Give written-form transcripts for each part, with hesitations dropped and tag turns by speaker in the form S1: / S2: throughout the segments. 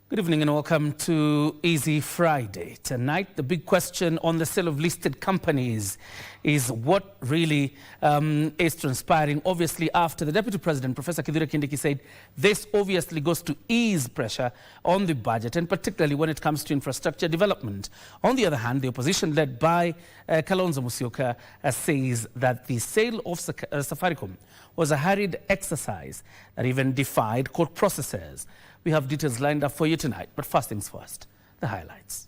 S1: Good evening and welcome to Easy Friday. Tonight, the big question on the sale of listed companies is what really is transpiring. Obviously, after the Deputy President, Professor KBC Kindiki, said this obviously goes to ease pressure on the budget, and particularly when it comes to infrastructure development. On the other hand, the opposition led by Kalonzo Musyoka says that the sale of Safaricom was a hurried exercise that even defied court processes. We have details lined up for you tonight, but first things first, the highlights.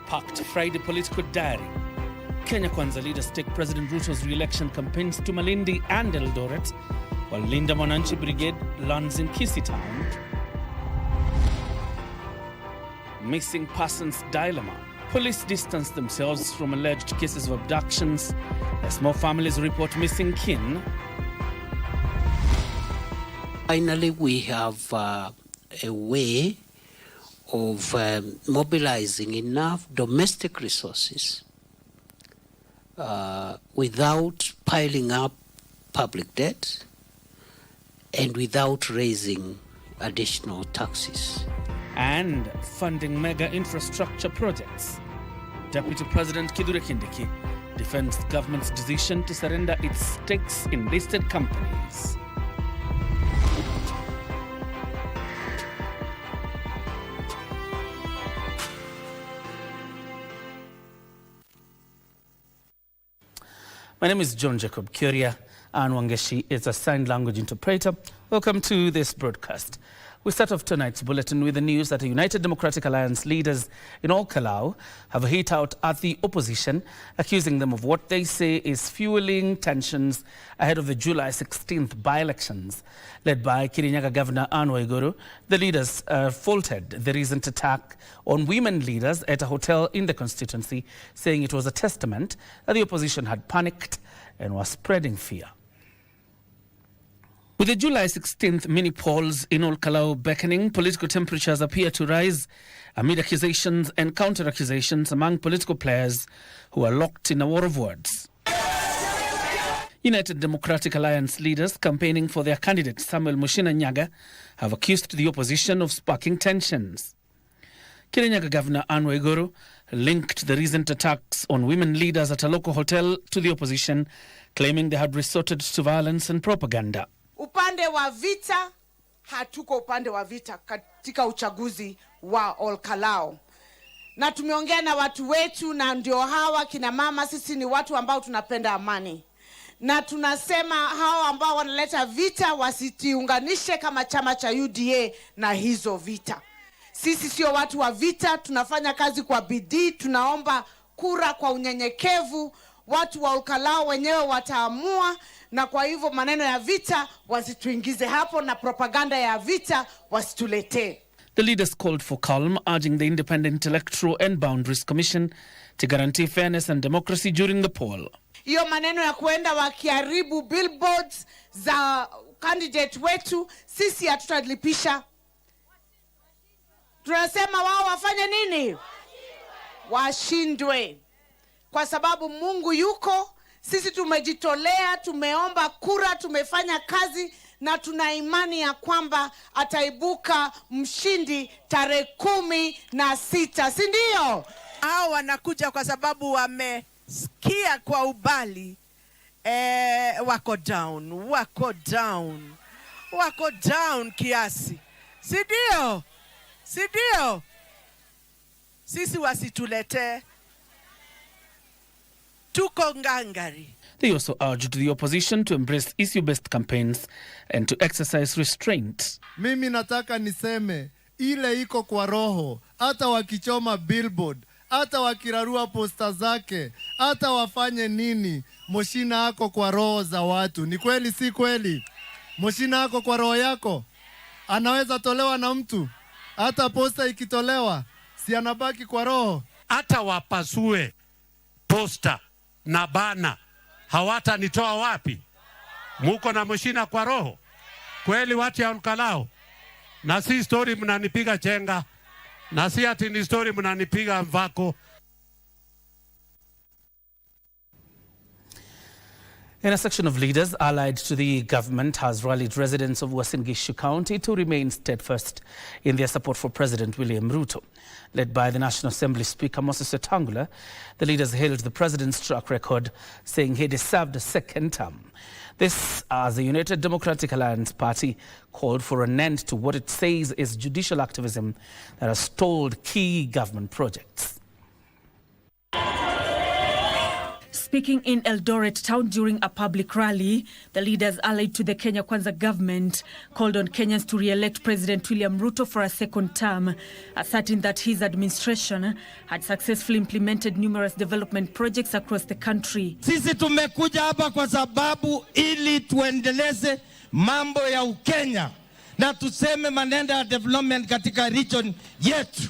S1: Packed Friday political diary. Kenya Kwanza leaders take President Ruto's re-election campaigns to Malindi and Eldoret, while Linda Mwananchi Brigade lands in Kisii Town. Missing persons dilemma. Police distance themselves from alleged cases of abductions as more families report missing kin.
S2: Finally, we have a way of mobilizing enough domestic resources without piling up public debt and without raising additional taxes.
S1: And funding mega infrastructure projects. Deputy President KBC Kindiki defends government's decision to surrender its stakes in listed companies. My name is John Jacob Kuria, and Wangeshi is a sign language interpreter. Welcome to this broadcast. We start off tonight's bulletin with the news that the United Democratic Alliance leaders in all Kalau have hit out at the opposition, accusing them of what they say is fueling tensions ahead of the July 16th by-elections. Led by Kirinyaga Governor Anne Waiguru, the leaders faulted the recent attack on women leaders at a hotel in the constituency, saying it was a testament that the opposition had panicked and was spreading fear. With the July 16th mini polls in all Kalau beckoning, political temperatures appear to rise amid accusations and counter-accusations among political players who are locked in a war of words. United Democratic Alliance leaders campaigning for their candidate Samuel Mushina Nyaga have accused the opposition of sparking tensions. Kirinyaga Governor Anne Waiguru linked the recent attacks on women leaders at a local hotel to the opposition, claiming they had resorted to violence and propaganda.
S3: Upande wa vita, hatuko upande wa vita katika uchaguzi wa Ol Kalou. Na tumeongea na watu wetu, na ndio hawa kina mama, sisi ni watu ambao tunapenda amani. Na tunasema hawa ambao wanaleta vita wasitiunganishe kama chama cha UDA na hizo vita. Sisi sio watu wa vita, tunafanya kazi kwa bidii, tunaomba kura kwa unyenyekevu. Watu wa Ol Kalou wenyewe wataamua, na kwa hivyo maneno ya vita wasituingize hapo, na propaganda ya vita wasituletee.
S1: The leaders called for calm, urging the Independent Electoral and Boundaries Commission to guarantee fairness and democracy during the poll.
S3: Hiyo maneno ya kuenda wakiharibu billboards za candidate wetu, sisi hatutalipisha. Tunasema wao wafanye nini? Washindwe. Kwa sababu Mungu yuko, sisi tumejitolea, tumeomba kura, tumefanya kazi, na tuna imani ya kwamba ataibuka mshindi tarehe 16, si ndio?
S4: Hao wanakuja kwa sababu wamesikia kwa ubali, wako down kiasi, si ndio? si ndio? Sisi wasitulete, tuko ngangari.
S1: They also urged the opposition to embrace issue-based campaigns and to exercise restraint.
S5: Mimi nataka niseme ile iko kwa roho, hata wakichoma billboard, hata wakirarua posta zake, hata wafanye nini, Moshina ako kwa roho za watu. Ni kweli si kweli? Moshina ako kwa roho yako? Anaweza tolewa na mtu? Hata posta ikitolewa, si anabaki kwa roho?
S6: Hata wapasue posta na bana, hawatanitoa wapi? Muko na Moshina kwa roho? Kweli watu ya Olkalao? Na si story mnanipiga chenga, na si ati ni story mnanipiga mvako.
S1: And a section of leaders allied to the government has rallied residents of Uasin Gishu County to remain steadfast in their support for President William Ruto. Led by the National Assembly Speaker Moses Wetangula, the leaders hailed the president's track record, saying he deserved a second term. This as the United Democratic Alliance Party called for an end to what it says is judicial activism that has stalled key government projects.
S7: Speaking in Eldoret town during a public rally, the leaders allied to the Kenya Kwanza government called on Kenyans to re-elect President William Ruto for a second term, asserting that his administration had successfully implemented numerous development projects across the country.
S8: Sisi tumekuja hapa kwa sababu ili tuendeleze mambo ya Ukenya na tuseme maneno ya development katika region yetu.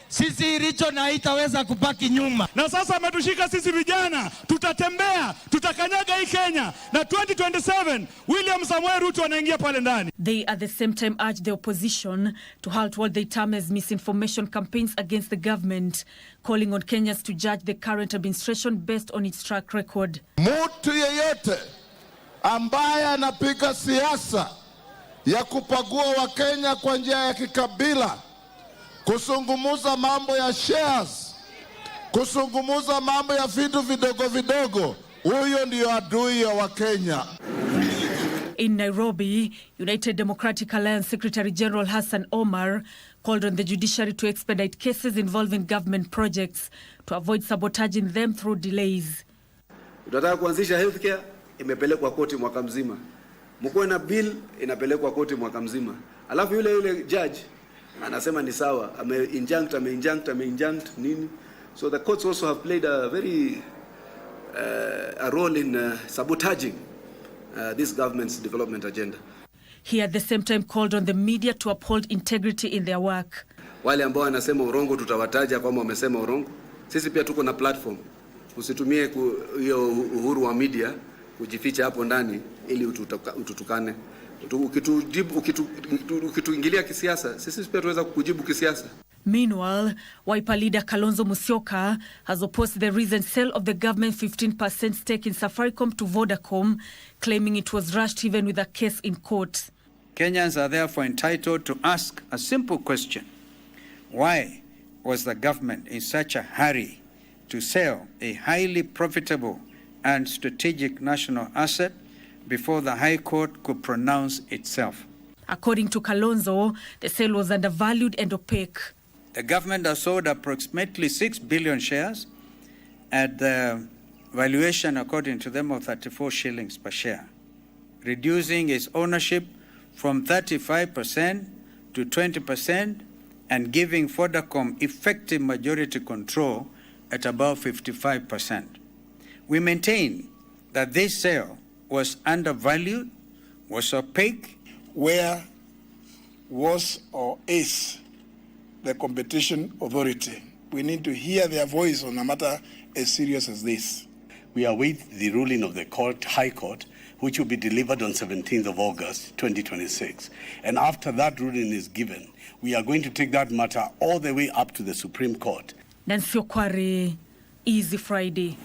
S8: Sisi region haitaweza kupaki nyuma.
S9: Na sasa ametushika sisi vijana, tutatembea, tutakanyaga hii Kenya, na 2027 William Samuel Ruto anaingia pale ndani.
S7: They at the same time urged the opposition to halt what they term as misinformation campaigns against the government, calling on Kenyans to judge the current administration based on its track record.
S10: Mtu yeyote ambaye anapiga siasa ya kupagua Wakenya kwa njia ya kikabila, kusungumuza mambo ya shares, kusungumuza mambo ya vitu vidogo vidogo, huyo ndio adui ya Wakenya.
S7: In Nairobi, United Democratic Alliance Secretary General Hassan Omar called on the judiciary to expedite cases involving government projects to avoid sabotaging them through delays.
S11: Tunataka kuanzisha healthcare, imepelekwa koti mwaka mzima. Mkuwe na bill, inapelekwa koti mwaka mzima. Alafu yule judge anasema ni sawa, ame-injunct nini. So the courts also have played a very a role in sabotaging this government's development agenda.
S7: He at the same time called on the media to uphold integrity in their work.
S11: Wale ambao wanasema urongo tutawataja kama wamesema urongo. Sisi pia tuko na platform. Usitumie hiyo uhuru wa media kujificha hapo ndani ili ututukane. Ukituingilia kisiasa, sisi pia tuweza kukujibu kisiasa.
S7: Meanwhile, Wiper leader Kalonzo Musyoka has opposed the recent sale of the government 15% stake in Safaricom to Vodacom, claiming it was rushed even with a case in court.
S12: Kenyans are therefore entitled to ask a simple question. Why was the government in such a hurry to sell a highly profitable and strategic national asset before the High Court could pronounce itself?
S7: According to Kalonzo, the sale was undervalued and opaque.
S12: The government has sold approximately 6 billion shares at the valuation, according to them, of 34 shillings per share, reducing its ownership from 35% to 20% and giving Vodacom effective majority control at about 55%. We maintain that this sale was undervalued, was opaque.
S10: Where was or is the competition authority? We need to hear their voice on a matter as serious as this.
S13: We await the ruling of the High Court, which will be delivered on 17th of August, 2026. And after that ruling is given, we are going to take that matter all the way up to the Supreme Court.
S7: Nancy Okware, Easy Friday.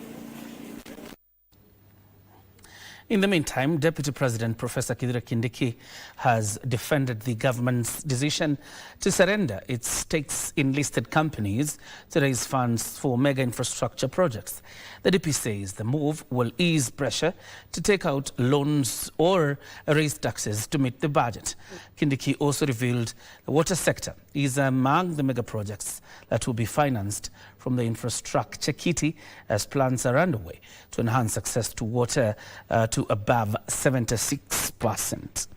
S1: In the meantime, Deputy President Professor Kithure Kindiki has defended the government's decision to surrender its stakes in listed companies to raise funds for mega infrastructure projects. The DP says the move will ease pressure to take out loans or raise taxes to meet the budget. Kindiki also revealed the water sector is among the mega projects that will be financed from the infrastructure kitty as plans are underway to enhance access to water to above 76%.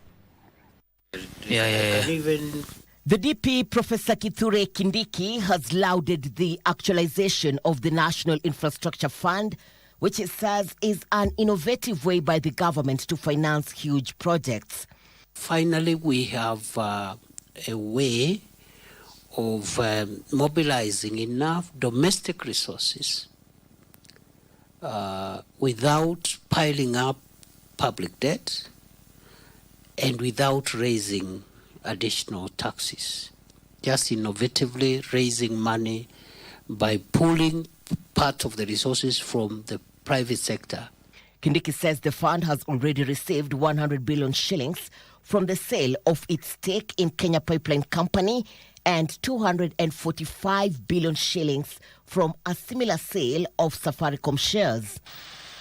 S14: The DP, Professor Kithure Kindiki, has lauded the actualization of the National Infrastructure Fund, which he says is an innovative way by the government to finance huge projects.
S2: Finally, we have a way of mobilizing enough domestic resources without piling up public debt and without raising additional taxes. Just innovatively raising money by pulling part of the resources from the private sector.
S14: Kindiki says the fund has already received 100 billion shillings from the sale of its stake in Kenya Pipeline Company and 245 billion shillings from a similar sale of Safaricom shares.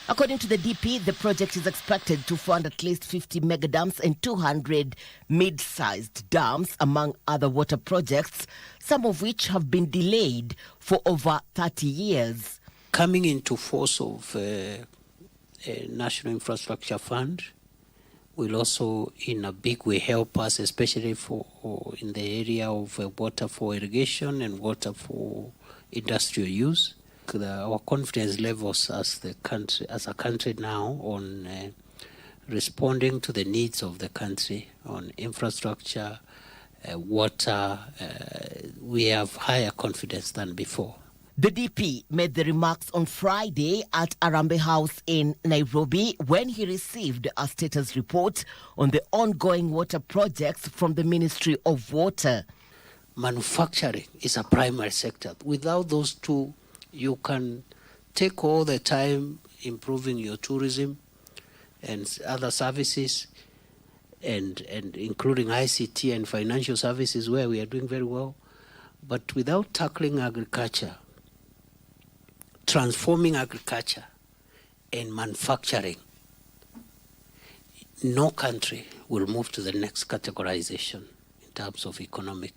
S14: According to the DP, the project is expected to fund at least 50 mega dams and 200 mid-sized dams, among other water projects, some of which have been delayed for over 30 years.
S2: Coming into force of a National Infrastructure Fund will also in a big way help us, especially for in the area of water for irrigation and water for industrial use. Our confidence levels as a country now on responding to the needs of the country on infrastructure, water, we have higher confidence than before.
S14: The DP made the remarks on Friday at Arambe House in Nairobi when he received a status report on the ongoing water projects from the Ministry of Water.
S2: Manufacturing is a primary sector. Without those two, you can take all the time improving your tourism and other services and including ICT and financial services where we are doing very well. But without tackling agriculture, transforming agriculture and manufacturing, no country will move to the next categorization in terms of economic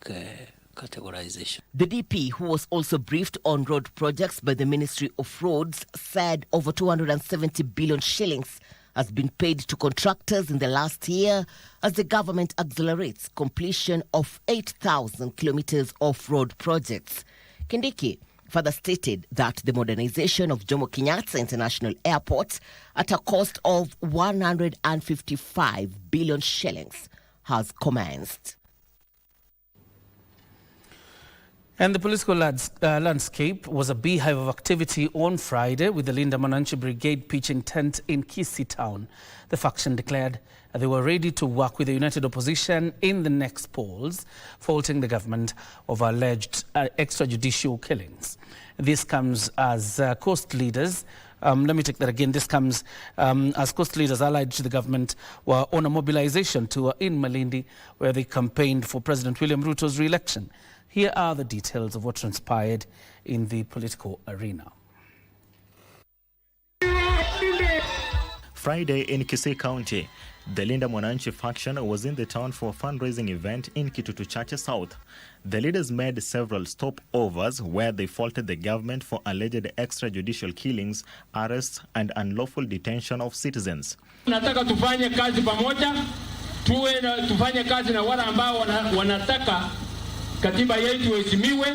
S2: categorization.
S14: The DP, who was also briefed on road projects by the Ministry of Roads, said over 270 billion shillings has been paid to contractors in the last year as the government accelerates completion of 8,000 kilometers of road projects. Kindiki further stated that the modernization of Jomo Kenyatta International Airport at a cost of 155 billion shillings has commenced.
S1: And the political landscape was a beehive of activity on Friday with the Linda Mwananchi Brigade pitching tent in Kisii town. The faction declared they were ready to work with the united opposition in the next polls, faulting the government of alleged extrajudicial killings. This comes as coast leaders, let me take that again. This comes as coast leaders allied to the government were on a mobilization tour in Malindi where they campaigned for President William Ruto's re-election. Here are the details of what transpired in the political arena.
S15: Friday in Kisii County, the Linda Mwananchi faction was in the town for a fundraising event in Kitutu Chache South. The leaders made several stopovers where they faulted the government for alleged extrajudicial killings, arrests, and unlawful detention of citizens.
S16: Nataka tufanye kazi pamoja, tufanye kazi na wale ambao wanataka katiba yetu iheshimiwe,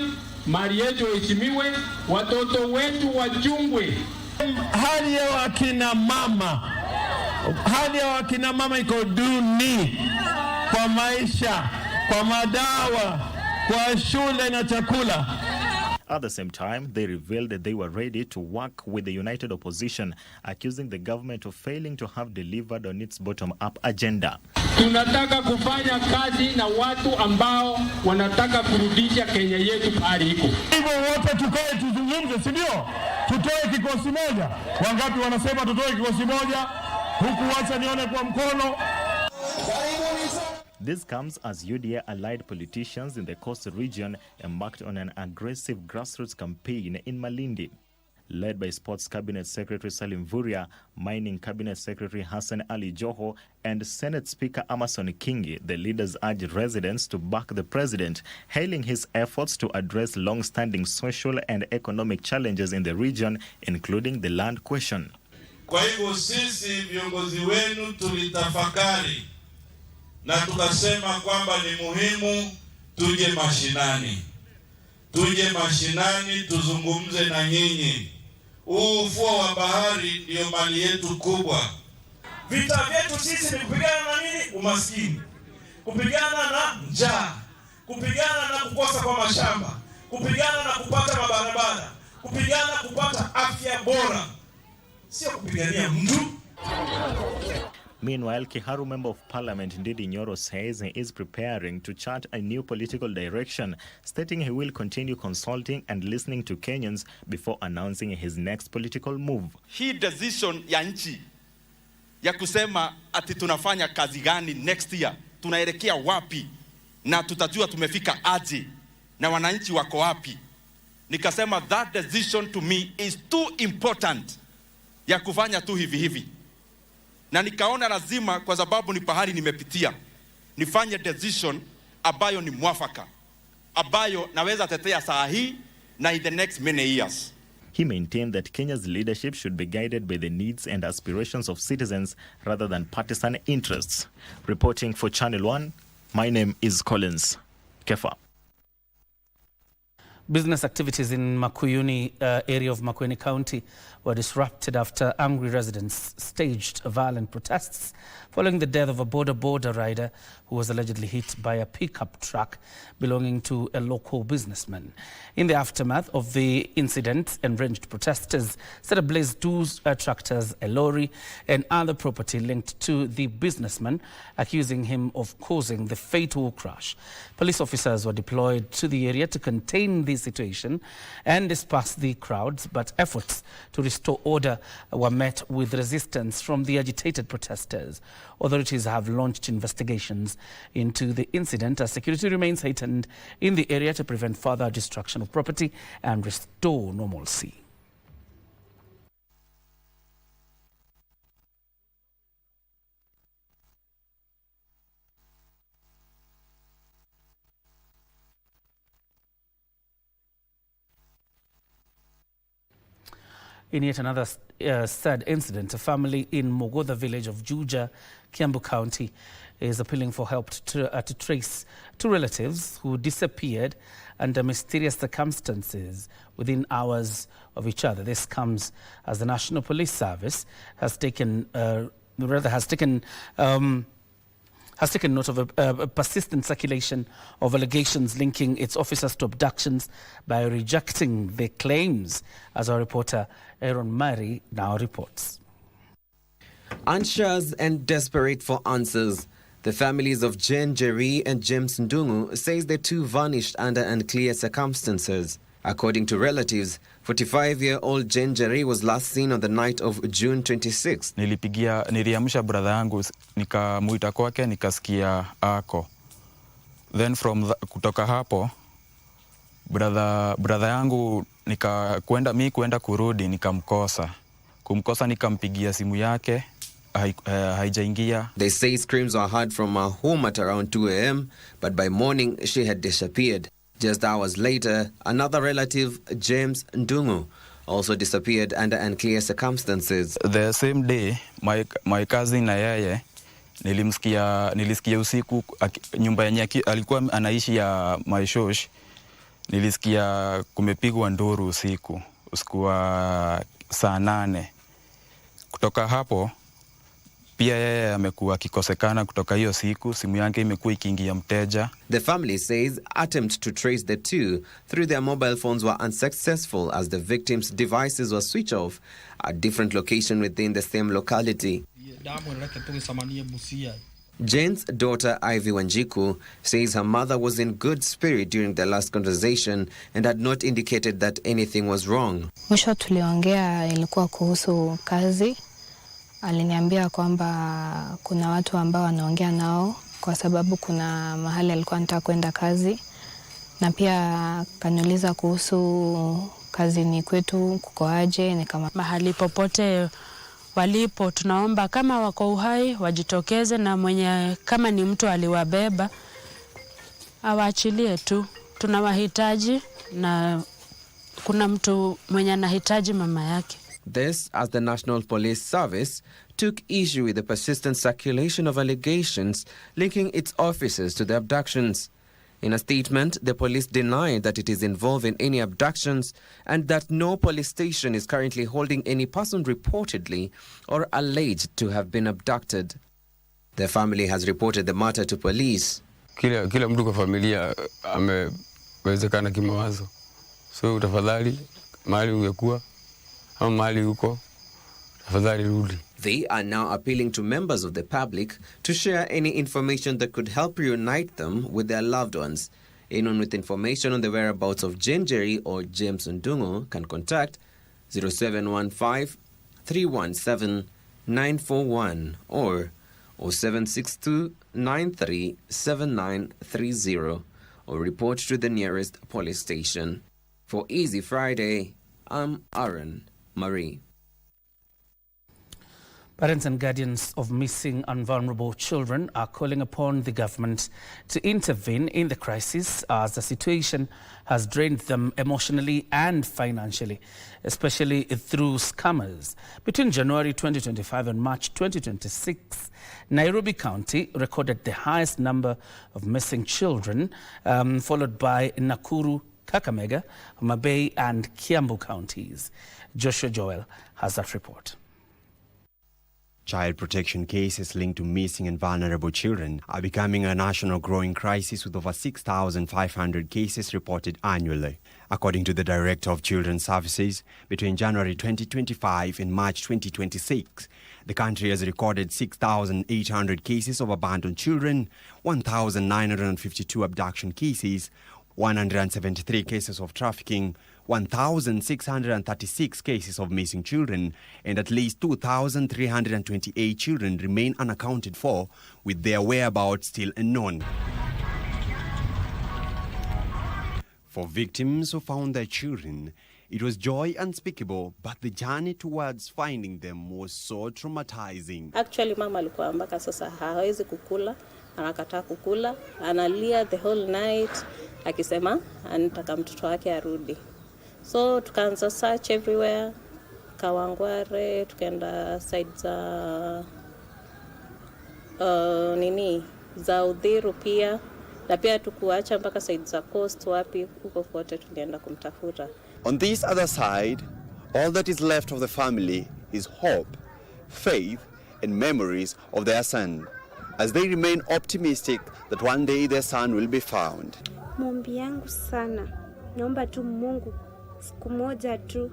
S16: mali yetu iheshimiwe, watoto wetu wachungwe.
S17: Hali ya wakina mama iko duni kwa maisha, kwa madawa, kwa shule na chakula.
S15: At the same time, they revealed that they were ready to work with the united opposition, accusing the government of failing to have delivered on its bottom-up agenda.
S16: Tunataka kufanya kazi na watu ambao wanataka kurudisha Kenya yetu pale iko.
S17: Hivyo wote tukae tuzungumze, si ndio? Tutoe kikosi moja. Wangapi wanasema tutoe kikosi moja? Huku wacha nione kwa mkono.
S15: This comes as UDA-allied politicians in the Coast region embarked on an aggressive grassroots campaign in Malindi. Led by Sports Cabinet Secretary Salim Vuria, Mining Cabinet Secretary Hassan Ali Joho, and Senate Speaker Amason Kingi, the leaders urged residents to back the president, hailing his efforts to address long-standing social and economic challenges in the region, including the land question.
S18: Kwa hivyo sisi viongozi wenu tulitafakari na tukasema kwamba ni muhimu tuje mashinani. Tuje mashinani tuzungumze na nyinyi. Ufuo wa bahari ndio mali yetu kubwa.
S9: Vita vyetu sisi ni kupigana na nini? Umaskini. Kupigana na njaa. Kupigana na kukosa kwa mashamba. Kupigana na kupata mabarabara. Kupigana kupata afya bora. Sio kupigania mtu.
S15: Meanwhile, Kiharu Member of Parliament Ndidi Nyoro says he is preparing to chart a new political direction, stating he will continue consulting and listening to Kenyans before announcing his next political move.
S19: Hii decision ya nchi ya kusema ati tunafanya kazi gani next year, tunaelekea wapi na tutajua tumefika aje na wananchi wako wapi. Nikasema that decision to me is too important ya kufanya tu hivi. Na nikaona lazima kwa sababu ni pahali nimepitia nifanye decision ambayo ni mwafaka, ambayo naweza tetea saa hii na in the next many years.
S15: He maintained that Kenya's leadership should be guided by the needs and aspirations of citizens rather than partisan interests. Reporting for Channel 1, my name is Collins Kefa.
S1: Business activities in Makuyuni area of Makueni County were disrupted after angry residents staged violent protests following the death of a border rider who was allegedly hit by a pickup truck belonging to a local businessman. In the aftermath of the incident, enraged protesters set ablaze two tractors, a lorry, and other property linked to the businessman, accusing him of causing the fatal crash. Police officers were deployed to the area to contain the situation and disperse the crowds, but efforts to restore order were met with resistance from the agitated protesters. Authorities have launched investigations into the incident as security remains heightened in the area to prevent further destruction of property and restore normalcy. In yet another sad incident, a family in Mogodha village of Juja, Kiambu County, is appealing for help to trace two relatives who disappeared under mysterious circumstances within hours of each other. This comes as the National Police Service has taken note of a persistent circulation of allegations linking its officers to abductions by rejecting the claims, as our reporter Aaron Murray now reports.
S20: Anxious and desperate for answers, the families of Jane Jerry and James Ndungu says the two vanished under unclear circumstances. According to relatives, 45-year-old Jane Jerry was last seen on the night of June 26.
S21: Niliamsha brother yangu, nikamuita kwake, nikasikia ako. Then kutoka hapo, brother yangu kwenda kurudi, nikamkosa. Kumkosa nikampigia simu yake, haijaingia.
S20: They say screams were heard from her home at around 2 a.m, but by morning she had disappeared. Just hours later, another relative, James Ndungu, also disappeared under unclear circumstances.
S21: The same day, my cousin na yeye nilisikia usiku nyumba yenye alikuwa anaishi ya Maishosh, nilisikia kumepigwa nduru usiku wa saa 8. Kutoka hapo pia yeye amekuwa akikosekana kutoka hiyo siku, simu yake imekuwa ikiingia mteja.
S20: The family says attempts to trace the two through their mobile phones were unsuccessful as the victims' devices were switched off at different locations within the same locality. Jane's daughter Ivy Wanjiku says her mother was in good spirit during their last conversation and had not indicated that anything was wrong.
S22: Mwisho tuliongea ilikuwa kuhusu kazi.
S3: Aliniambia kwamba kuna watu ambao wanaongea nao kwa sababu kuna mahali alikuwa anataka kwenda kazi, na pia kaniuliza kuhusu kazini kwetu kuko aje. Ni kama
S22: mahali popote walipo, tunaomba kama wako uhai wajitokeze, na mwenye kama ni mtu aliwabeba awaachilie tu. Tunawahitaji na kuna mtu mwenye anahitaji mama yake.
S20: This as the National Police Service took issue with the persistent circulation of allegations linking its officers to the abductions. In a statement, the police denied that it is involved in any abductions and that no police station is currently holding any person reportedly or alleged to have been abducted. The family has reported the matter to police.
S23: Kila mtu kwa familia amewezekana kimawazo. So tafadhali mahali ungekuwa ama mahali uko, tafadhali rudi.
S20: They are now appealing to members of the public to share any information that could help reunite them with their loved ones. Anyone with information on the whereabouts of Jane Njeri or James Ndungu can contact 0715 317 941 or 0762 93 7930 or report to the nearest police station. For Easy Friday, I'm Aaron Marie.
S1: Parents and guardians of missing and vulnerable children are calling upon the government to intervene in the crisis as the situation has drained them emotionally and financially, especially through scammers. Between January 2025 and March 2026, Nairobi County recorded the highest number of missing children, followed by Nakuru, Kakamega, Homa Bay and Kiambu counties. Joshua Joel has that report.
S24: Child protection cases linked to missing and vulnerable children are becoming a national growing crisis with over 6,500 cases reported annually. According to the Director of Children's Services, between January 2025 and March 2026, the country has recorded 6,800 cases of abandoned children, 1,952 abduction cases, 173 cases of trafficking, 1,636 cases of missing children, and at least 2,328 children remain unaccounted for, with their whereabouts still unknown. For victims who found their children, it was joy unspeakable, but the journey towards finding them was so traumatizing.
S25: Actually, mama alikuwa mpaka sasa hawezi kukula, anakataa kukula, analia the whole night, akisema anataka mtoto wake arudi. So tukaanza search everywhere, Kawangware, tukaenda side za za Udhiru pia, na pia tukuacha mpaka side za Coast, wapi huko kote tulienda kumtafuta.
S24: On this other side, all that is left of the family is hope, faith, and memories of their son, as they remain optimistic that one day their son will be found.
S26: Maombi yangu sana, naomba tu Mungu siku moja tu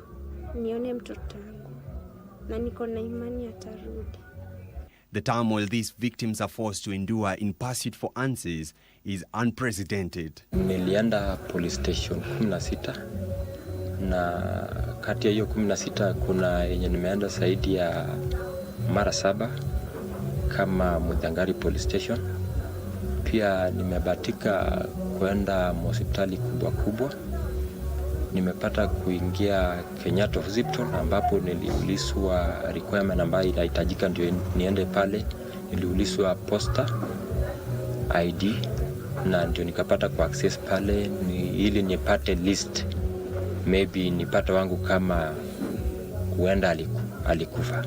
S26: nione mtoto wangu, na niko na imani atarudi.
S24: The turmoil these victims are forced to endure in pursuit for answers is unprecedented.
S27: Nilienda police station 16, na kati ya hiyo 16 kuna yenye nimeenda zaidi ya mara 7 kama Mudhangari police station. Pia nimebatika kwenda hospitali kubwa. Nimepata kuingia Kenyatta Hospital ambapo niliulizwa requirement ambayo inahitajika ndio niende pale. Niliulizwa poster ID na ndio nikapata ku access pale ili nipate list, maybe nipate wangu kama huenda alikufa.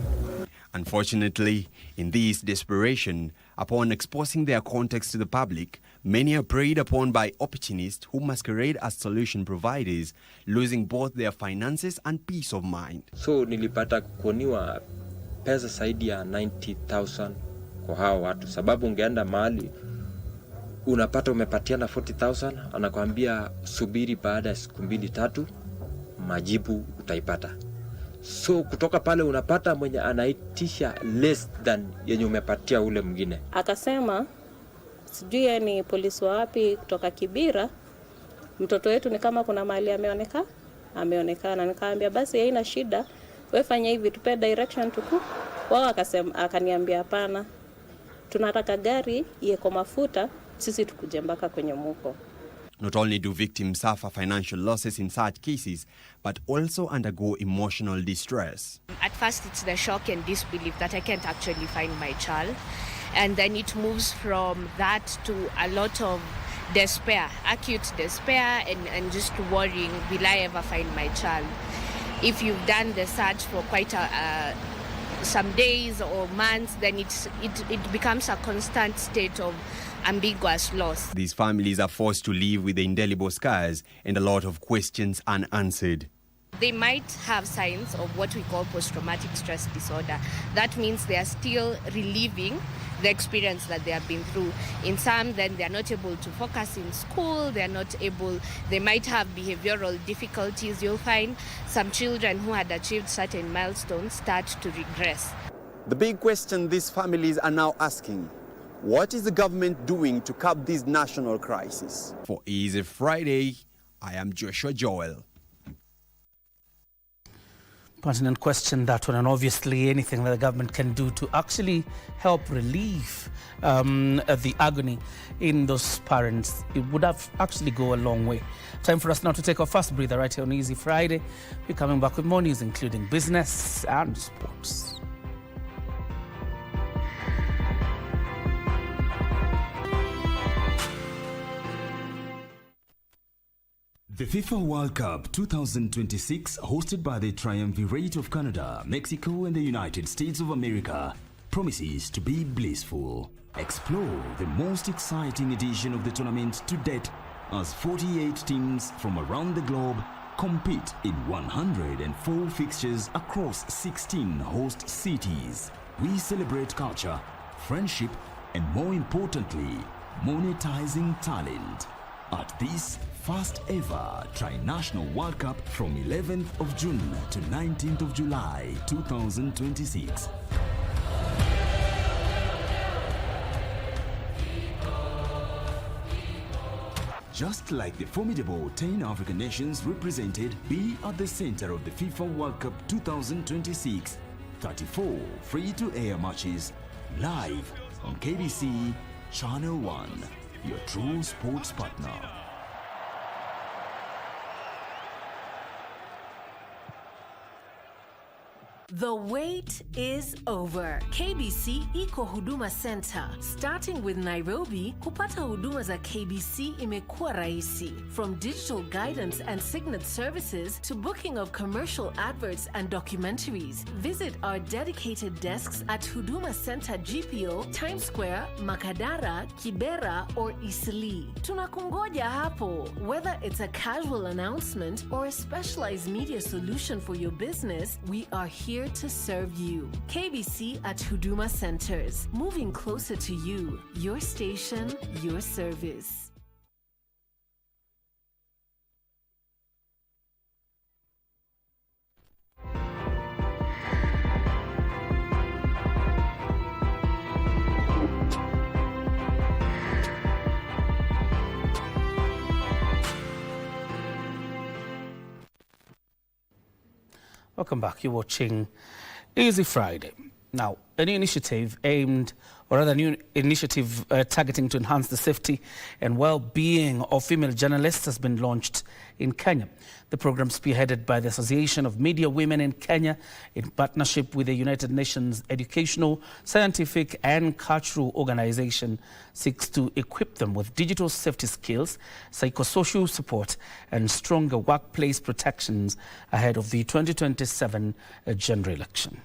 S24: Unfortunately, in this desperation, upon exposing their contacts to the public, many are preyed upon by opportunists who masquerade as solution providers, losing both their finances and peace of mind.
S27: So nilipata kukoniwa pesa zaidi ya 90,000 kwa hao watu, sababu ungeenda mahali unapata umepatiana 40,000, anakuambia subiri baada ya siku 2-3 majibu utaipata. So kutoka pale unapata mwenye anaitisha less than yenye umepatia ule mwingine.
S25: Akasema sijui ni polisi wapi kutoka Kibira, mtoto wetu ni kama kuna mahali ameonekana. Nikaambia basi haina shida, wewe fanya hivi, tupe direction tuku. Wao akaniambia hapana, tunataka gari yeko mafuta, sisi tukuje mpaka kwenye muko.
S24: Not only do victims suffer financial losses in such cases, but also undergo emotional distress.
S4: At first, it's the shock and disbelief that I can't actually find my child. And then it moves from that to a lot of despair, acute despair, and just worrying, will I ever find my child? If you've done the search for quite some days or months, then it becomes a constant state of ambiguous loss.
S24: These families are forced to live with the indelible scars and a lot of questions unanswered.
S4: They might have signs of what we call post-traumatic stress disorder. That means they are still reliving the experience that they have been through. In some, then they are not able to focus in school, they might have behavioral difficulties. You'll find some children who had achieved certain milestones start to regress.
S24: The big question these families are now asking: what is the government doing to curb this national crisis? For Easy Friday, I am Joshua Joel.
S1: Pertinent question, that one, and obviously anything that the government can do to actually help relieve the agony in those parents, it would have actually go a long way. Time for us now to take our first breather right here on Easy Friday. We're coming back with more news, including business and sports.
S5: The FIFA World Cup 2026, hosted by the Triumvirate of Canada, Mexico and the United States of America, promises to be blissful. Explore the most exciting edition of the tournament to date as 48 teams from around the globe compete in 104 fixtures across 16 host cities. We celebrate culture, friendship, and more importantly, monetizing talent at this first ever Tri-National World Cup from 11th of June to 19th of July 2026. Just like the formidable 10 African nations represented, be at the center of the FIFA World Cup 2026. 34 free-to-air matches live on KBC Channel 1, your true sports partner.
S6: The wait is over. KBC Iko Huduma Center. Starting with Nairobi, kupata huduma za KBC imekuwa rahisi. From digital guidance and signet services to booking of commercial adverts and documentaries. Visit our dedicated desks at Huduma Center GPO, Times Square, Makadara, Kibera, or Eastleigh. Tunakungoja hapo. Whether it's a casual announcement or a specialized media solution for your business, we are here to serve you. KBC at Huduma Centers, moving closer to you. Your station, your service.
S1: Welcome back. You're watching Easy Friday. Now, a new initiative targeting to enhance the safety and well-being of female journalists has been launched in Kenya. The program, spearheaded by the Association of Media Women in Kenya in partnership with the United Nations Educational, Scientific and Cultural Organization, seeks to equip them with digital safety skills, psychosocial support and stronger workplace protections ahead of the 2027 general election.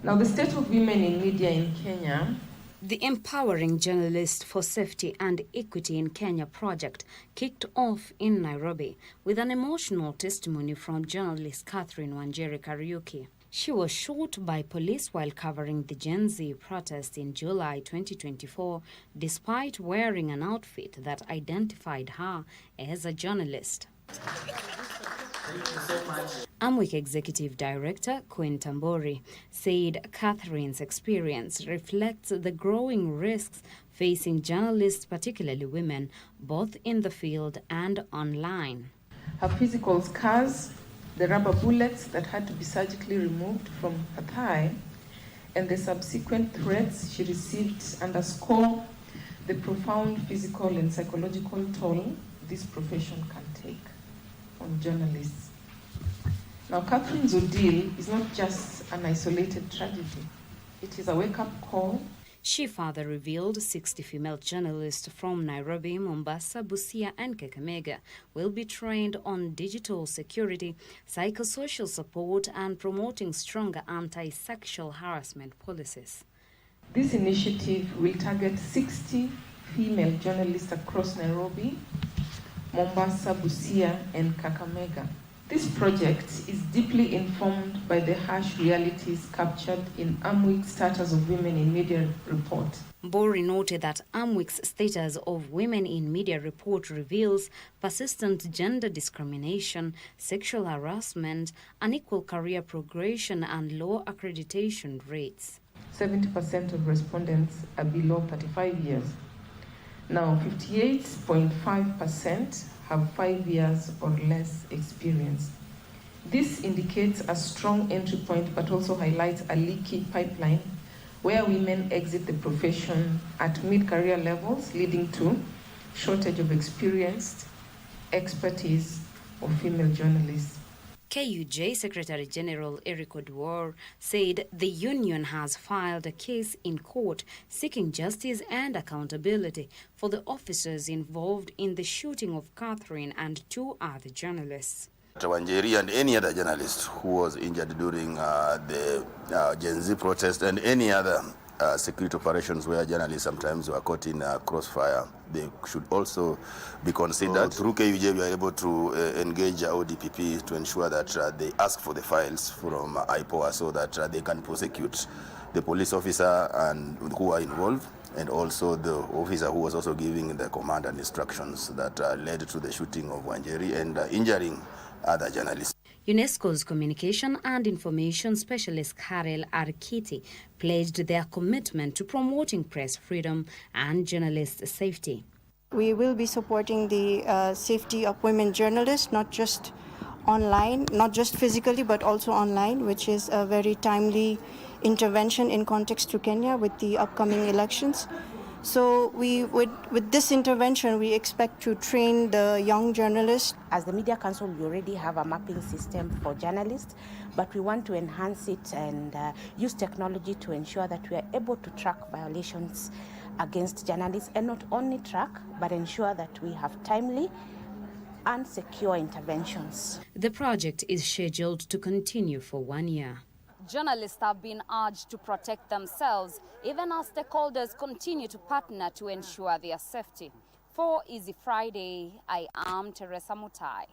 S8: Now, the state of women in media in Kenya.
S10: The Empowering Journalists for Safety and Equity in Kenya project kicked off in Nairobi with an emotional testimony from journalist Catherine Wanjeri Kariuki. She was shot by police while covering the Gen Z protest in July 2024, despite wearing an outfit that identified her as a journalist. Amwick Executive Director Quinn Tambori said Catherine's experience reflects the growing risks facing journalists, particularly women, both in the field and online.
S8: Her physical scars the rubber bullets that had to be surgically removed from her thigh, and the subsequent threats she received underscore the profound physical and psychological toll this profession can take on journalists. Now, Catherine's ordeal is not just an isolated tragedy. It is a wake-up call.
S10: She further revealed 60 female journalists from Nairobi, Mombasa, Busia and Kakamega will be trained on digital security, psychosocial support and promoting stronger anti-sexual harassment policies.
S8: This initiative will target 60 female journalists across Nairobi, Mombasa, Busia and Kakamega. This project is deeply informed by the harsh realities captured in Amwik's Status of Women in Media report.
S10: Bori noted that Amwik's Status of Women in Media report reveals persistent gender discrimination, sexual harassment, unequal career progression and low accreditation rates.
S8: 70% of respondents are below 35 years. Now, 58.5% have 5 years or less experience. This indicates a strong entry point, but also highlights a leaky pipeline where women exit the profession at mid-career levels, leading to shortage of experienced expertise of female journalists.
S10: KUJ Secretary General Eric Oduor said the union has filed a case in court seeking justice and accountability for the officers involved in the shooting of Catherine and 2 other journalists.
S2: Wanjeri and any other journalist who was injured during the Gen Z protest and any other security operations where journalists sometimes were caught in crossfire, they should also be considered. Through KUJ, we are able to engage ODPP to ensure that they ask for the files from IPOA so that they can prosecute the police officer and who are involved, and also the officer who was also giving the command and instructions that led to the shooting of Wanjeri and injuring other journalists.
S10: UNESCO's Communication and Information Specialist Karel Arkiti pledged their commitment to promoting press freedom and journalist safety.
S7: We will be supporting the safety of women journalists, not just online, not just physically, but also online, which is a very timely intervention in context to Kenya with the upcoming elections. So with this intervention, we expect to train the young journalists.
S11: As the Media Council, we already have a mapping system for journalists, but we want to enhance it and use technology to ensure that we are able to track violations against journalists, and not only track, but ensure that we have timely and secure interventions.
S10: The project is scheduled to continue for 1 year.
S12: Journalists have been urged to protect themselves, even as stakeholders continue to partner to ensure their safety. For Easy Friday, I am Teresa Mutai.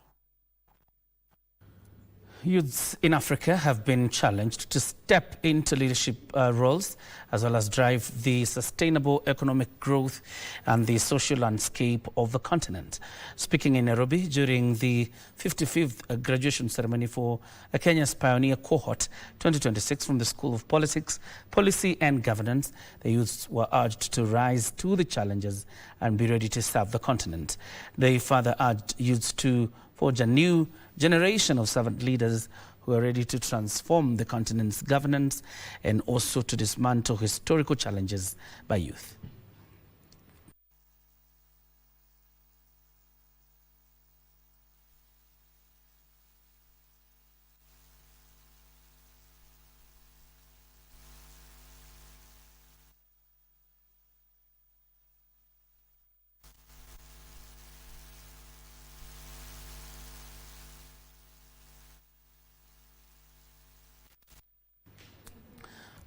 S1: Youths in Africa have been challenged to step into leadership roles as well as drive the sustainable economic growth and the social landscape of the continent. Speaking in Nairobi during the 55th graduation ceremony for Kenya's Pioneer Cohort 2026 from the School of Politics, Policy and Governance, the youths were urged to rise to the challenges and be ready to serve the continent. They further urged youths to forge a new generation of servant leaders who are ready to transform the continent's governance and also to dismantle historical challenges by youth.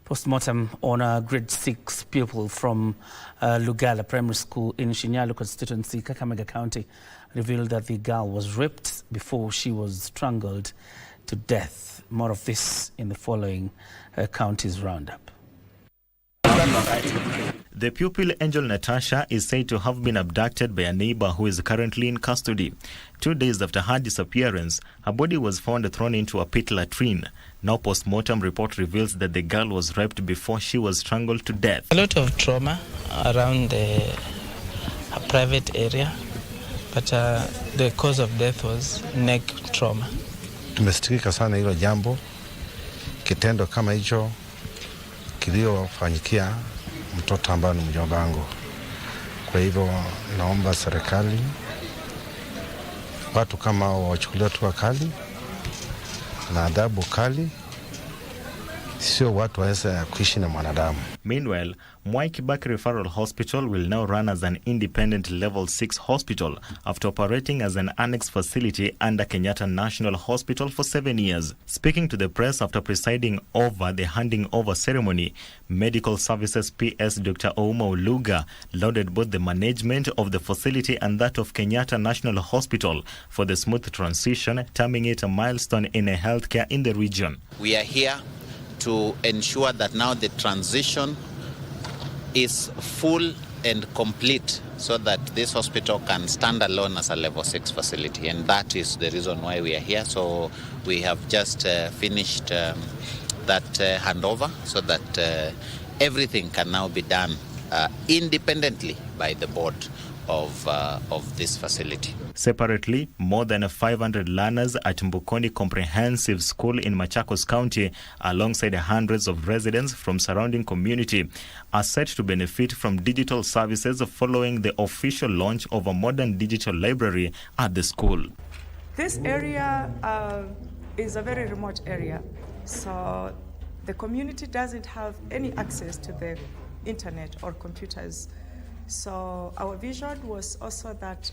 S1: Postmortem on a grade 6 pupil from Lugala Primary School in Shinyalu constituency, Kakamega County, revealed that the girl was raped before she was strangled to death. More of this in the following county's roundup.
S15: The pupil Angel Natasha is said to have been abducted by a neighbor who is currently in custody. 2 days after her disappearance, her body was found thrown into a pit latrine. Now post-mortem report reveals that the girl was raped before she was strangled to death.
S13: A lot of trauma around a private area, but the cause of death was neck trauma.
S9: tumesitikika sana hilo jambo, kitendo kama hicho kiliofanyikia mtoto ambaye ni mjomba wangu. Kwa hivyo naomba serikali watu kama hao wachukuliwe hatua kali na adhabu kali, sio watu waweze kuishi na mwanadamu.
S15: Meanwhile, Mwai Kibaki Referral Hospital will now run as an independent Level 6 hospital after operating as an annex facility under Kenyatta National Hospital for 7 years. Speaking to the press after presiding over the handing over ceremony, Medical Services PS Dr. Ouma Oluga lauded both the management of the facility and that of Kenyatta National Hospital for the smooth transition, terming it a milestone in healthcare in the region.
S14: We are here to ensure that now the transition is full and complete so that this hospital can stand alone as a level 6 facility, and that is the reason why we are here. So we have just finished that handover so that everything can now be done independently by the board of this facility.
S15: Separately, more than 500 learners at Mbukoni Comprehensive School in Machakos County, alongside hundreds of residents from surrounding community, are set to benefit from digital services following the official launch of a modern digital library at the school.
S16: This area is a very remote area, so the community doesn't have any access to the internet or computers. So our vision was also that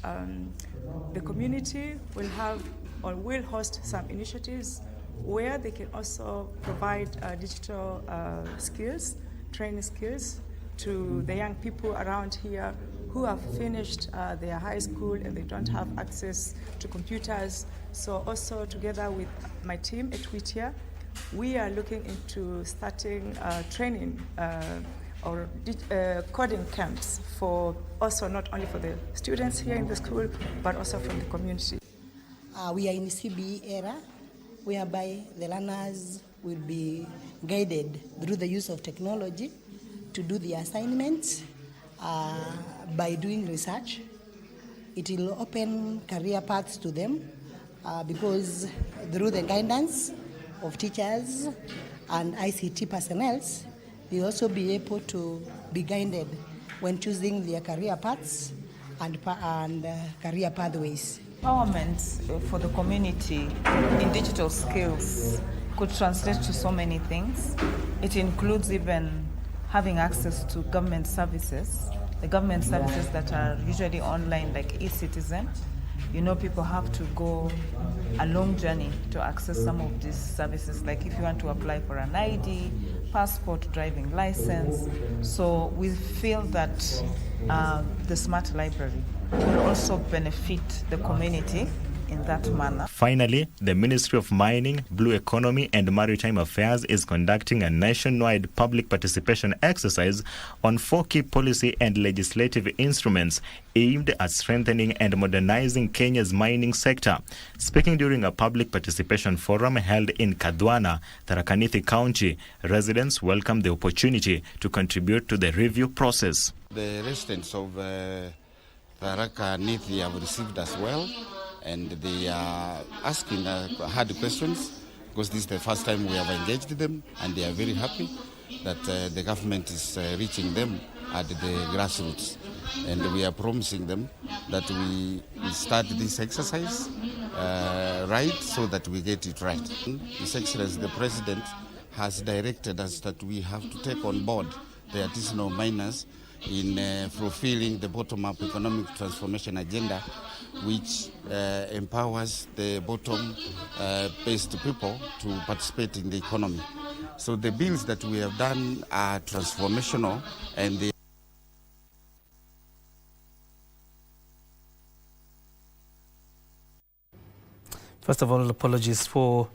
S16: the community will have or will host some initiatives where they can also provide digital skills, training skills to the young people around here who have finished their high school and they don't have access to computers. So also together with my team at Whittier, we are looking into starting training or coding camps for also not only for the students here in the school, but also from the community.
S17: We are in CBE era, whereby the learners will be guided through the use of technology to do the assignments by doing research. It will open career paths to them because through the guidance of teachers and ICT personnel, they also be able to be guided when choosing their career paths and career pathways.
S18: Empowerment for the community in digital skills could translate to so many things. It includes even having access to government services, the government services that are usually online, like e-citizen. You know, people have to go a long journey to access some of these services, like if you want to apply for an ID, passport, driving license. So we feel that the smart library will also benefit the community in that manner.
S15: Finally, the Ministry of Mining, Blue Economy and Maritime Affairs is conducting a nationwide public participation exercise on 4 key policy and legislative instruments aimed at strengthening and modernizing Kenya's mining sector. Speaking during a public participation forum held in Kadwana, Tharaka Nithi County, residents welcomed the opportunity to contribute to the review process.
S19: The residents of Tharaka Nithi have received us well, and they are asking hard questions because this is the first time we have engaged them, and they are very happy that the government is reaching them at the grassroots. And we are promising them that we start this exercise right so that we get it right. His Excellency the President has directed us that we have to take on board the artisanal miners in fulfilling the bottom-up economic transformation agenda, which empowers the bottom-based people to participate in the economy. So the bills that we have done are transformational, and they
S1: First of all, apologies for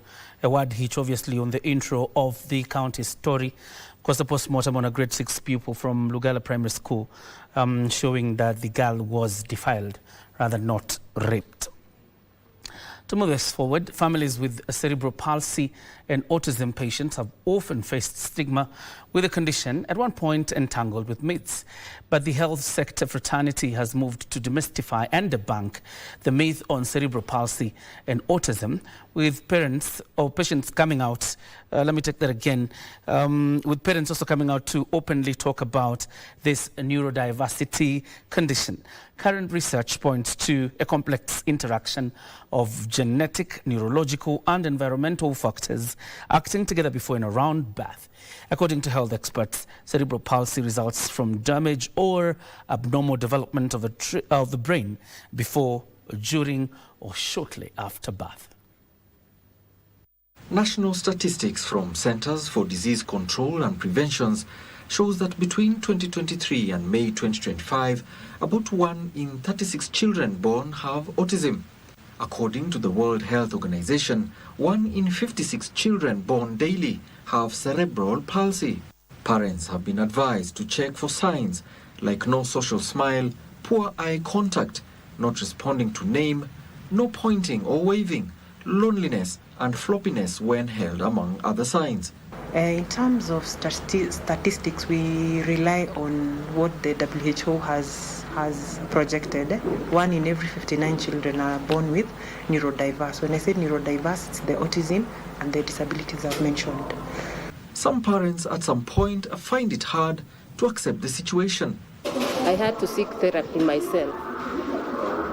S1: a word hitch, obviously, on the intro of the county story. Of course, the post-mortem on a grade 6 pupil from Lugala Primary School showing that the girl was defiled, rather not raped. To move us forward, families with cerebral palsy and autism patients have often faced stigma with the condition, at one point entangled with myths. But the health sector fraternity has moved to demystify and debunk the myth on cerebral palsy and autism, with parents or patients coming out, with parents also coming out to openly talk about this neurodiversity condition. Current research points to a complex interaction of genetic, neurological and environmental factors acting together before and around birth. According to health experts, cerebral palsy results from damage or abnormal development of the brain before, during or shortly after birth.
S3: National statistics from Centers for Disease Control and Prevention shows that between 2023 and May 2025, about 1 in 36 children born have autism. According to the World Health Organization, 1 in 56 children born daily have cerebral palsy. Parents have been advised to check for signs like no social smile, poor eye contact, not responding to name, no pointing or waving, loneliness and floppiness when held, among other signs.
S20: In terms of statistics, we rely on what the WHO has projected. 1 in every 59 children are born with neurodiverse. When I say neurodiverse, it's the autism and the disabilities I've mentioned.
S3: Some parents at some point find it hard to accept the situation.
S25: I had to seek therapy myself.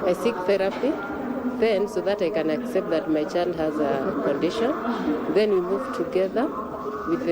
S25: I seek therapy then so that I can accept that my child has a condition. Then we move together with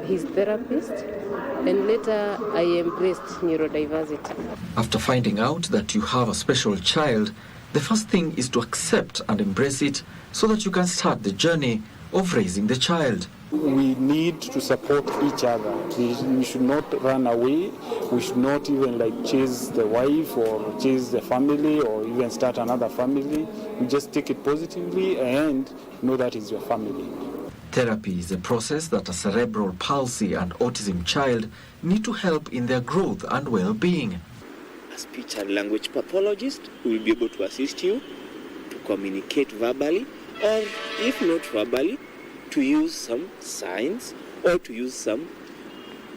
S25: his therapist, and later I embraced neurodiversity.
S3: After finding out that you have a special child, the first thing is to accept and embrace it so that you can start the journey of raising the child.
S21: We need to support each other. We should not run away. We should not even chase the wife or chase the family or even start another family. We just take it positively and know that is your family.
S3: Therapy is a process that a cerebral palsy and autism child need to help in their growth and well-being.
S22: A speech and language pathologist will be able to assist you to communicate verbally, or if not verbally, to use some signs or to use some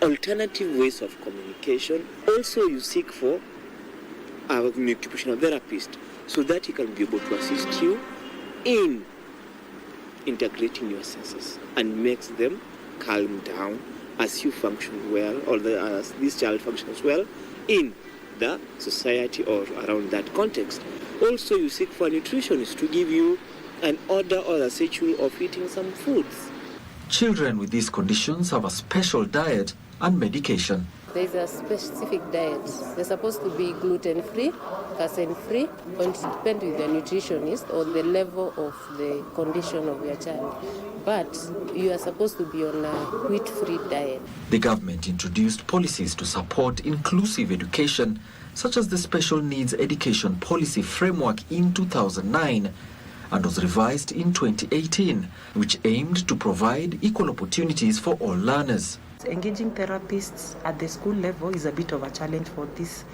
S22: alternative ways of communication. Also, you seek for an occupational therapist so that he can be able to assist you in integrating your senses and makes them calm down as you function well, or as this child functions well in the society or around that context. Also, you seek for a nutritionist to give you an order or a schedule of eating some foods.
S3: Children with these conditions have a special diet and medication.
S25: There is a specific diet. They're supposed to be gluten-free, casein-free, and it depends with the nutritionist or the level of the condition of your child. But you are supposed to be on a wheat-free diet.
S3: The government introduced policies to support inclusive education, such as the Special Needs Education Policy Framework in 2009, and was revised in 2018, which aimed to provide equal opportunities for all learners.
S20: Engaging therapists at the school level is a bit of a challenge for these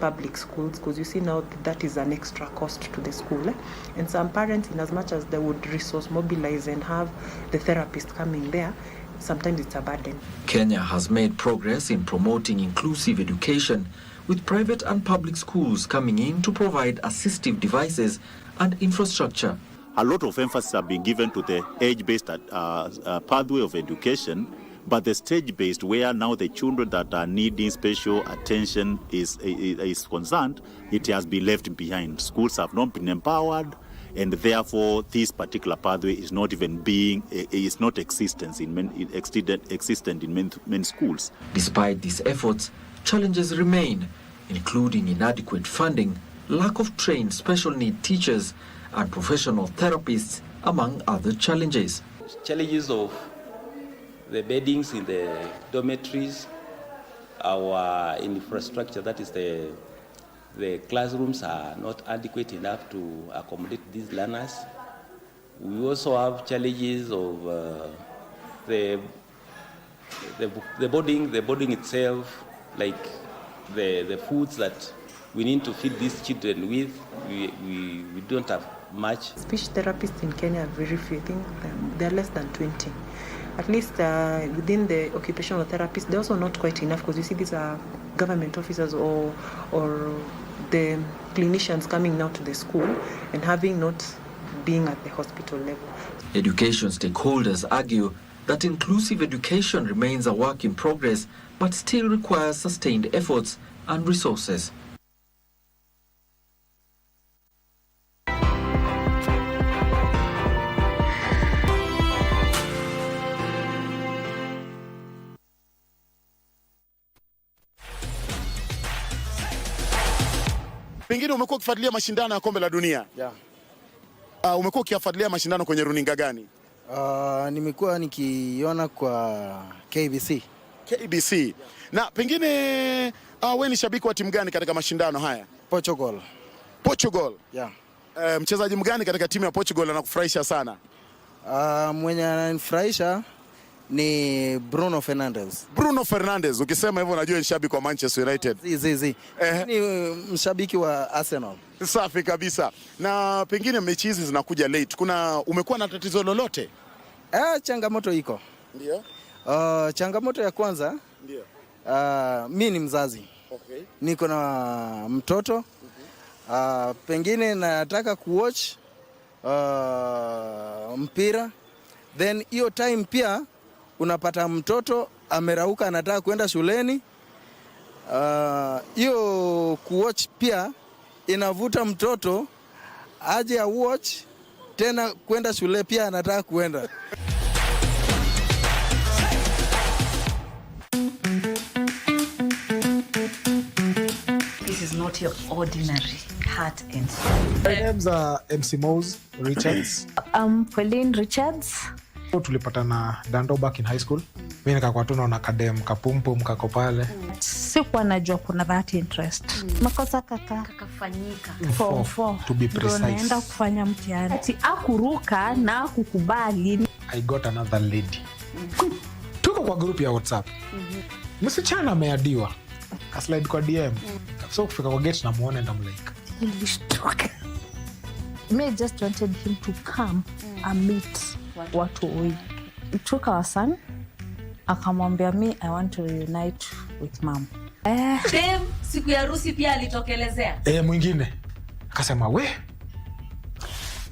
S20: public schools, because you see now that is an extra cost to the school. And some parents, in as much as they would resource mobilize and have the therapist coming there, sometimes it's a burden.
S3: Kenya has made progress in promoting inclusive education, with private and public schools coming in to provide assistive devices and infrastructure.
S23: A lot of emphasis has been given to the age-based pathway of education, but the stage-based, where now the children that are needing special attention is concerned, it has been left behind. Schools have not been empowered, and therefore this particular pathway is not even existent in many schools.
S3: Despite these efforts, challenges remain, including inadequate funding, lack of trained special need teachers and professional therapists, among other challenges.
S26: Challenges of the beddings in the dormitories, our infrastructure, that is the classrooms are not adequate enough to accommodate these learners. We also have challenges of the boarding itself, like the foods that we need to feed these children with. We don't have much.
S20: Speech therapists in Kenya are very few. I think there are less than 20. At least within the occupational therapists, they're also not quite enough, because you see these are government officers or the clinicians coming now to the school and having not being at the hospital level.
S3: Education stakeholders argue that inclusive education remains a work in progress, but still requires sustained efforts and resources.
S2: Pengine umekuwa ukifuatilia mashindano ya kombe la dunia?
S4: Yeah.
S2: Umekuwa ukifuatilia mashindano kwenye runinga gani?
S4: Nimekuwa nikiona kwa KBC.
S2: KBC. Yeah. Na pengine wewe ni shabiki wa timu gani katika mashindano haya?
S4: Portugal.
S2: Portugal?
S4: Yeah.
S2: Mchezaji mgani katika timu ya Portugal anakufurahisha sana?
S4: Mwenye ananifurahisha ni Bruno Fernandes.
S2: Bruno Fernandes, ukisema hivyo unajua ni shabiki wa Manchester United.
S4: Ni mshabiki wa Arsenal.
S2: Safi kabisa. Na pengine mechi hizi zinakuja late. Umekuwa na tatizo lolote?
S4: Changamoto iko.
S2: Ndio.
S4: Changamoto ya kwanza,
S2: ndio.
S4: Mimi ni mzazi.
S2: Okay.
S4: Niko na mtoto. Pengine nataka kuwatch mpira. Then hiyo time pia unapata mtoto amerauka anataka kwenda shuleni. Hiyo kuwatch pia inavuta mtoto aje ya watch tena kwenda shule pia anataka kwenda.
S5: This is not your ordinary heart and soul.
S6: My name's MC Mose Richards.
S5: I'm Pauline Richards.
S6: Tulipatana Dando back in high school. Mimi nikakuwa tu naona kadem kapumpum kako pale.
S5: Sikuwa najua kuna that interest. Makosa kakafanyika.
S6: Form 4 to be precise.
S5: Naenda kufanya mtihani. Ati akuruka na kukubali.
S6: I got another lady. Tuko kwa group ya WhatsApp. Msichana ameadiwa. Kaslide kwa DM. So kufika kwa gate namuona and I'm like,
S5: nilishtuka. Me just wanted him to come and meet watu oi. Took our son. Akamwambia me I want to reunite with mom.
S8: Dem siku ya harusi pia alitokelezea.
S6: Mwingine akasema we.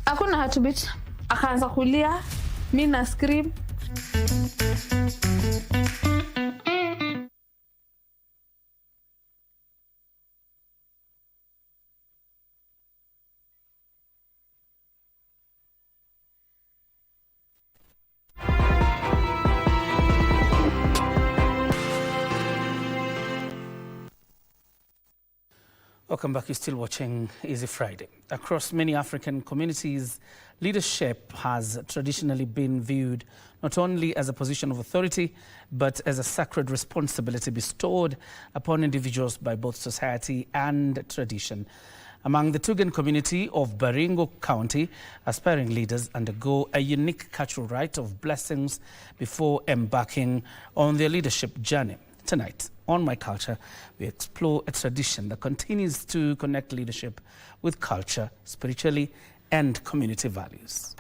S5: Hakuna heartbeat. Akaanza kulia. Mimi na scream.
S1: Welcome back. You're still watching Easy Friday. Across many African communities, leadership has traditionally been viewed not only as a position of authority, but as a sacred responsibility bestowed upon individuals by both society and tradition. Among the Tugen community of Baringo County, aspiring leaders undergo a unique cultural rite of blessings before embarking on their leadership journey. Tonight, on My Culture, we explore a tradition that continues to connect leadership with culture, spiritually, and community values.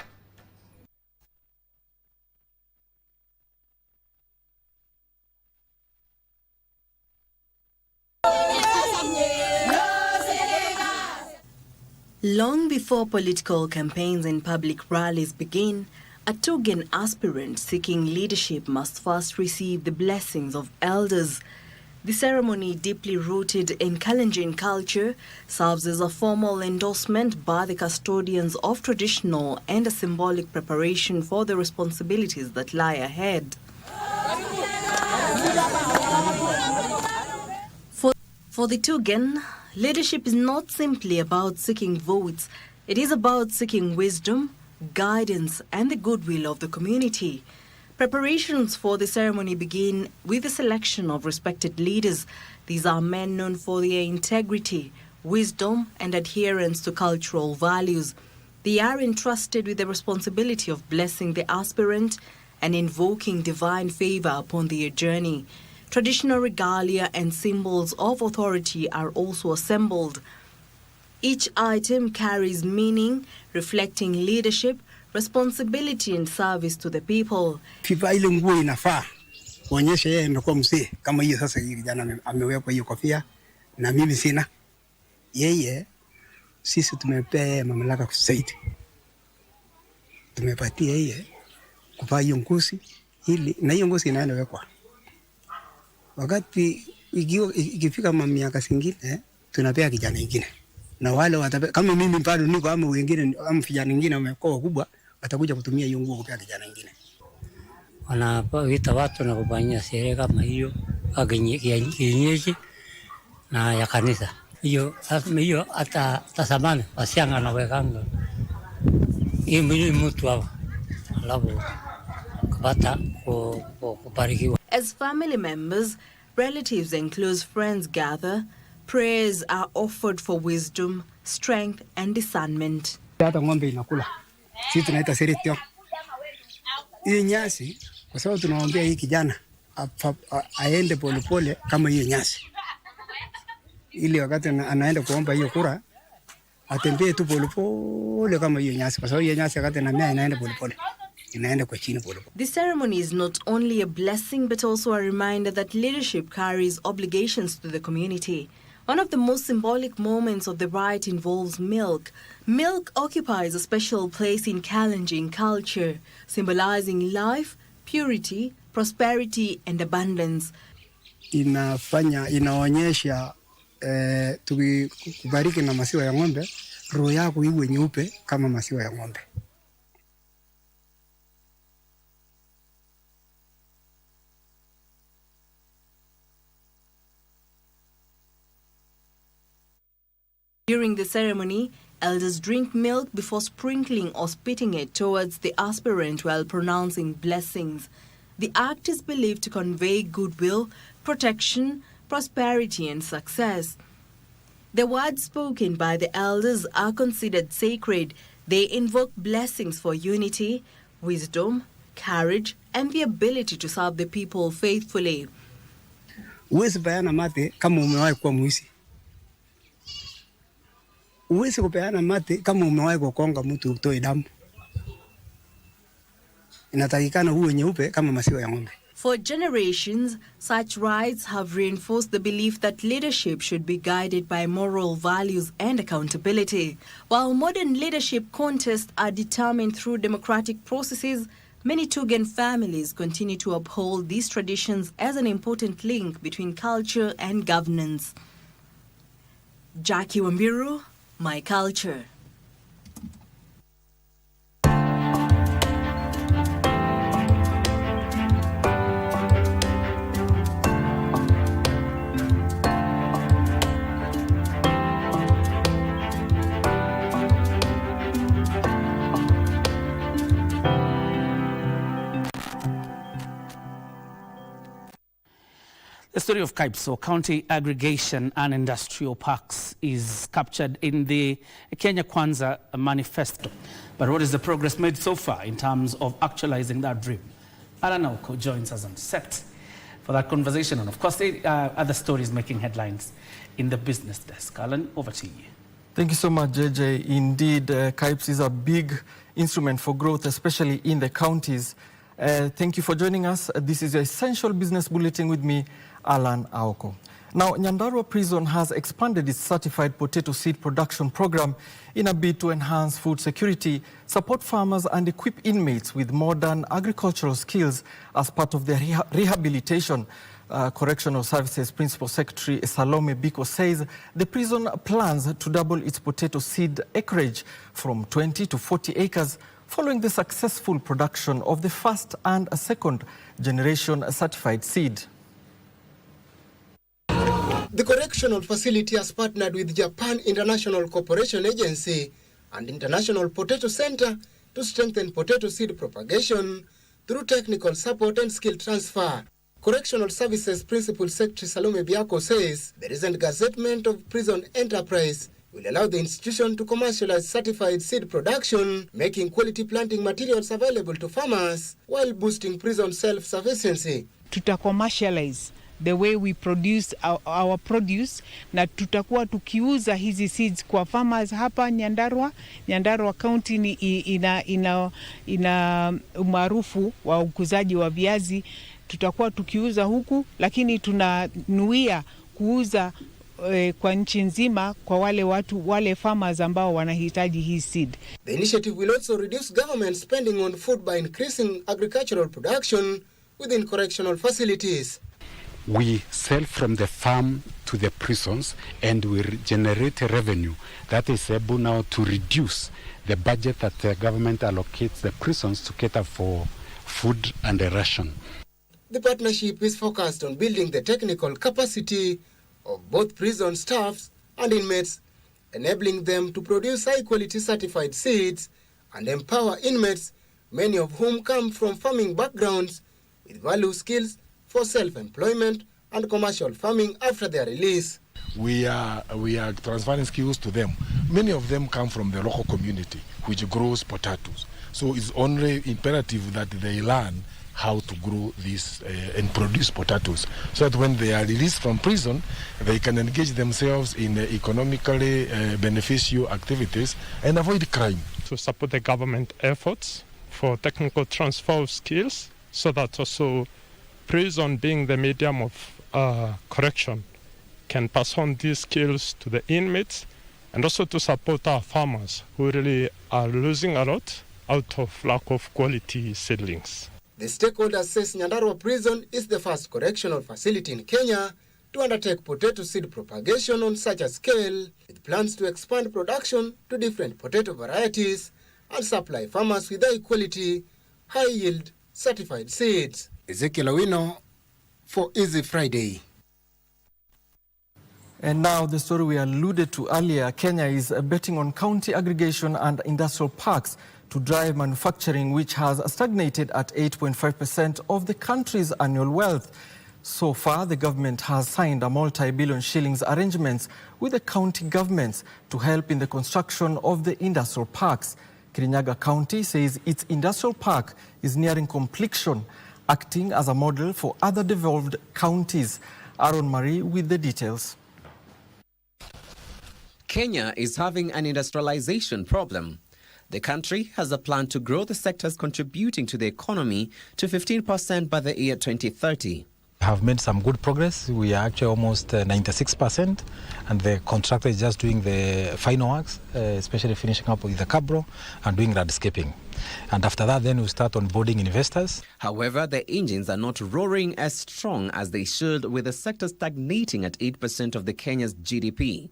S24: Long before political campaigns and public rallies begin, a Tugen aspirant seeking leadership must first receive the blessings of elders. The ceremony, deeply rooted in Kalenjin culture, serves as a formal endorsement by the custodians of traditional and a symbolic preparation for the responsibilities that lie ahead. For the Tugen, leadership is not simply about seeking votes. It is about seeking wisdom, guidance, and the goodwill of the community. Preparations for the ceremony begin with the selection of respected leaders. These are men known for their integrity, wisdom, and adherence to cultural values. They are entrusted with the responsibility of blessing the aspirant and invoking divine favor upon their journey. Traditional regalia and symbols of authority are also assembled. Each item carries meaning, reflecting leadership, responsibility and service to the people.
S7: Fifa ile nguo inafaa kuonyesha yeye amekuwa mzee kama hiyo sasa hivi kijana amewekwa hiyo kofia na mimi sina. Yeye sisi tumepea mamlaka kusaidi. Tumepatia yeye kuvaa hiyo ngozi ili na hiyo ngozi inaenda wekwa. Wakati ikifika miaka zingine tunapea kijana mwingine. Na wale kama mimi bado niko ama wengine ama vijana wengine wamekuwa kubwa watakuja kutumia hiyo nguo kupea kijana mwingine.
S9: Wanaita watu na kufanyia sherehe kama hiyo kienyeji na ya kanisa. Hiyo hata zamani wasianga na wekanga. Hiyo mtu hapo. Alafu kupata kubarikiwa.
S24: As family members, relatives and close friends gather, prayers are offered for wisdom, strength and discernment.
S7: Hata ng'ombe inakula. Sisi tunaita seritio. Hii nyasi kwa sababu tunaombea hii kijana aende polepole kama hiyo nyasi. Ili wakati anaenda kuomba hiyo kura atembee tu polepole kama hiyo nyasi kwa sababu hiyo nyasi wakati anamea inaenda polepole. The
S24: ceremony is not only a blessing but also a reminder that leadership carries obligations to the community. One of the most symbolic moments of the rite involves milk. Milk occupies a special place in Kalenjin culture, symbolizing life, purity, prosperity and abundance.
S7: Inaonyesha tukibariki na maziwa ya ng'ombe, roho yako iwe nyeupe kama maziwa ya ng'ombe.
S24: During the ceremony, elders drink milk before sprinkling or spitting it towards the aspirant while pronouncing blessings. The act is believed to convey goodwill, protection, prosperity and success. The words spoken by the elders are considered sacred. They invoke blessings for unity, wisdom, courage and the ability to serve the people faithfully.
S7: Uwezi bayana mate kama umewahi kuwa mwizi. Uwezi kupeana mate kama umewahi kukonga mtu utoe damu. Inatakikana uwe nyeupe kama maziwa ya ng'ombe.
S24: For generations, such rites have reinforced the belief that leadership should be guided by moral values and accountability. While modern leadership contests are determined through democratic processes, many Tugen families continue to uphold these traditions as an important link between culture and governance. Jackie Wambiru, My Culture.
S1: The story of KBC, or County Aggregation and Industrial Parks, is captured in the Kenya Kwanza Manifesto. But what is the progress made so far in terms of actualizing that dream? Alan Oko joins us on set for that conversation. And of course, other stories making headlines in the business desk. Alan, over to you.
S10: Thank you so much, JJ. Indeed, KBC is a big instrument for growth, especially in the counties. Thank you for joining us. This is your Essential Business Bulletin with me, Alan Aoko. Now, Nyandarua Prison has expanded its certified potato seed production program in a bid to enhance food security, support farmers and equip inmates with modern agricultural skills as part of their rehabilitation. Correctional Services Principal Secretary Salome Biko says the prison plans to double its potato seed acreage from 20 to 40 acres following the successful production of the first and a second generation certified seed.
S11: The correctional facility has partnered with Japan International Cooperation Agency and International Potato Center to strengthen potato seed propagation through technical support and skill transfer. Correctional Services Principal Secretary Salome Biako says the recent gazettement of prison enterprise will allow the institution to commercialize certified seed production, making quality planting materials available to farmers while boosting prison self-sufficiency.
S12: Commercialize the way we produce our produce, na tutakuwa tukiuza hizi seeds kwa farmers hapa Nyandarua. Nyandarua County ni ina umaarufu wa ukuzaji wa viazi. Tutakuwa tukiuza huku, lakini tunanuia kuuza kwa nchi nzima kwa wale farmers ambao wanahitaji hii seed.
S11: The initiative will also reduce government spending on food by increasing agricultural production within correctional facilities.
S13: We sell from the farm to the prisons and we generate revenue that is able now to reduce the budget that the government allocates the prisons to cater for food and the ration.
S11: The partnership is focused on building the technical capacity of both prison staffs and inmates, enabling them to produce high-quality certified seeds and empower inmates, many of whom come from farming backgrounds, with value skills for self-employment and commercial farming after their release.
S14: We are transferring skills to them. Many of them come from the local community, which grows potatoes. So it's only imperative that they learn how to grow this and produce potatoes, so that when they are released from prison, they can engage themselves in economically beneficial activities and avoid crime.
S16: To support the government efforts for technical transfer of skills, so that also prison, being the medium of correction, can pass on these skills to the inmates, and also to support our farmers who really are losing a lot out of lack of quality seedlings.
S11: The stakeholders says Nyandarua Prison is the first correctional facility in Kenya to undertake potato seed propagation on such a scale, with plans to expand production to different potato varieties and supply farmers with high quality, high yield certified seeds.
S7: Ezekiel Awino for Easy Friday.
S10: And now the story we alluded to earlier. Kenya is betting on county aggregation and industrial parks to drive manufacturing, which has stagnated at 8.5% of the country's annual wealth. So far, the government has signed a multi-billion shillings arrangements with the county governments to help in the construction of the industrial parks. Kirinyaga County says its industrial park is nearing completion, acting as a model for other devolved counties. Aaron Marie with the details.
S17: Kenya is having an industrialization problem. The country has a plan to grow the sectors contributing to the economy to 15% by the year 2030.
S18: Have made some good progress. We are actually almost 96%, and the contractor is just doing the final works, especially finishing up with the cabro and doing landscaping. And after that, then we start onboarding investors.
S17: However, the engines are not roaring as strong as they should, with the sector stagnating at 8% of the Kenya's GDP.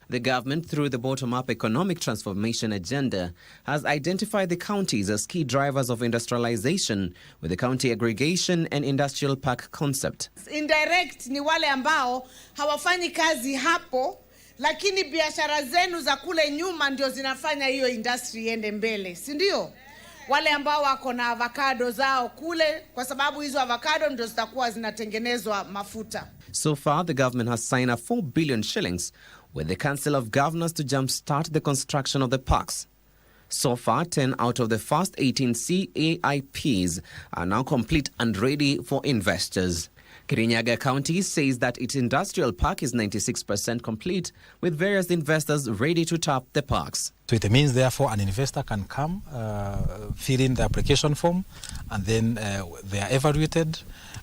S17: The government, through the bottom-up economic transformation agenda, has identified the counties as key drivers of industrialization with the county aggregation and industrial park concept.
S27: Indirect ni wale ambao hawafanyi kazi hapo, lakini biashara zenu za kule nyuma ndio zinafanya hiyo industry iende mbele, si ndio? Wale ambao wako na avocado zao kule, kwa sababu hizo avocado ndio zitakuwa zinatengenezwa mafuta.
S17: So far, the government has signed a 4 billion shillings with the Council of Governors to jumpstart the construction of the parks. So far, 10 out of the first 18 CAIPs are now complete and ready for investors. Kirinyaga County says that its industrial park is 96% complete, with various investors ready to tap the parks.
S18: So it means, therefore, an investor can come, fill in the application form, and then they are evaluated.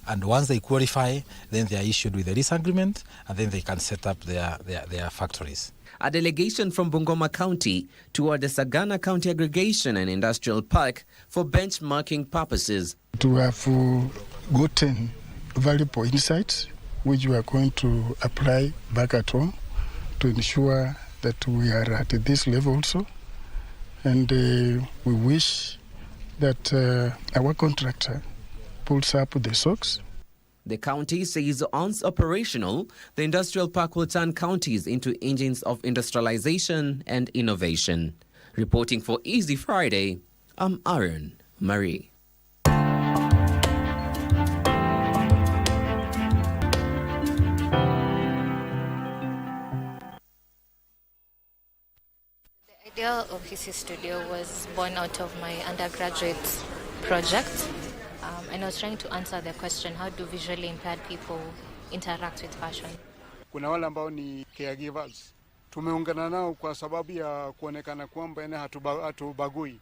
S18: And once they qualify, then they are issued with a lease agreement, and then they can set up their factories.
S17: A delegation from Bungoma County toured the Sagana County Aggregation and Industrial Park for benchmarking purposes.
S28: To have gotten valuable insights, which we are going to apply back at home to ensure that we are at this level also. And we wish that our contractor pulls up the socks.
S17: The county says once operational, the industrial park will turn counties into engines of industrialization and innovation. Reporting for Easy Friday, I'm Aaron Marie.
S29: The idea of Hisi Studio was born out of my undergraduate project.
S15: And I was trying to answer the question, how do visually impaired people interact with fashion?
S19: Kuna wale ambao ni caregivers. Tumeungana nao kwa sababu ya kuonekana kwamba hatubagui.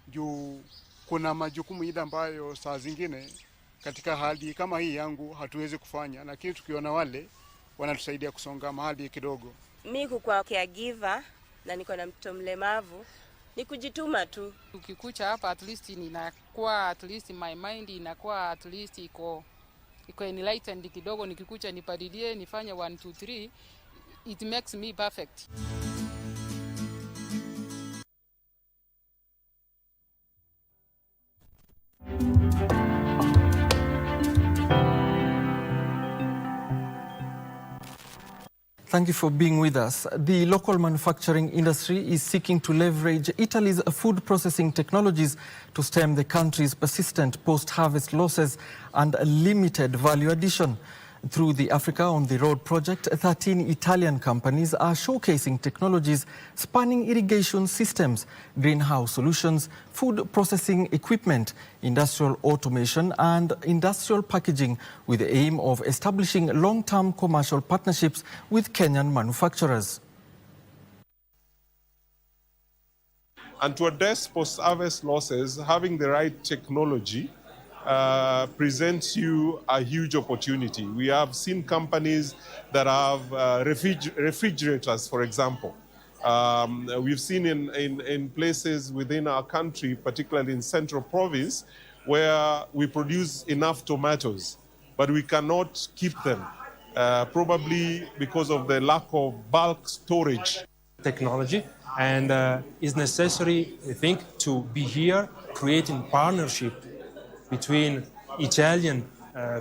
S19: Juu kuna majukumu ile ambayo saa zingine katika hali kama hii yangu hatuwezi kufanya, lakini tukiona wale wanatusaidia kusonga mahali kidogo.
S20: Mimi kwa caregiver na niko na mtoto mlemavu ni kujituma tu.
S21: Ukikucha hapa at least ninakuwa at least my mind inakuwa at least iko enlightened kidogo. Nikikucha nipadilie nifanye 1 2 3, it makes me perfect.
S10: Thank you for being with us. The local manufacturing industry is seeking to leverage Italy's food processing technologies to stem the country's persistent post-harvest losses and limited value addition. Through the Africa on the Road project, 13 Italian companies are showcasing technologies spanning irrigation systems, greenhouse solutions, food processing equipment, industrial automation and industrial packaging, with the aim of establishing long-term commercial partnerships with Kenyan manufacturers.
S22: And to address post-harvest losses, having the right technology presents you a huge opportunity. We have seen companies that have refrigerators, for example. We've seen in places within our country, particularly in Central Province, where we produce enough tomatoes, but we cannot keep them, probably because of the lack of bulk storage.
S23: Technology, and is necessary, I think, to be here creating partnership between Italian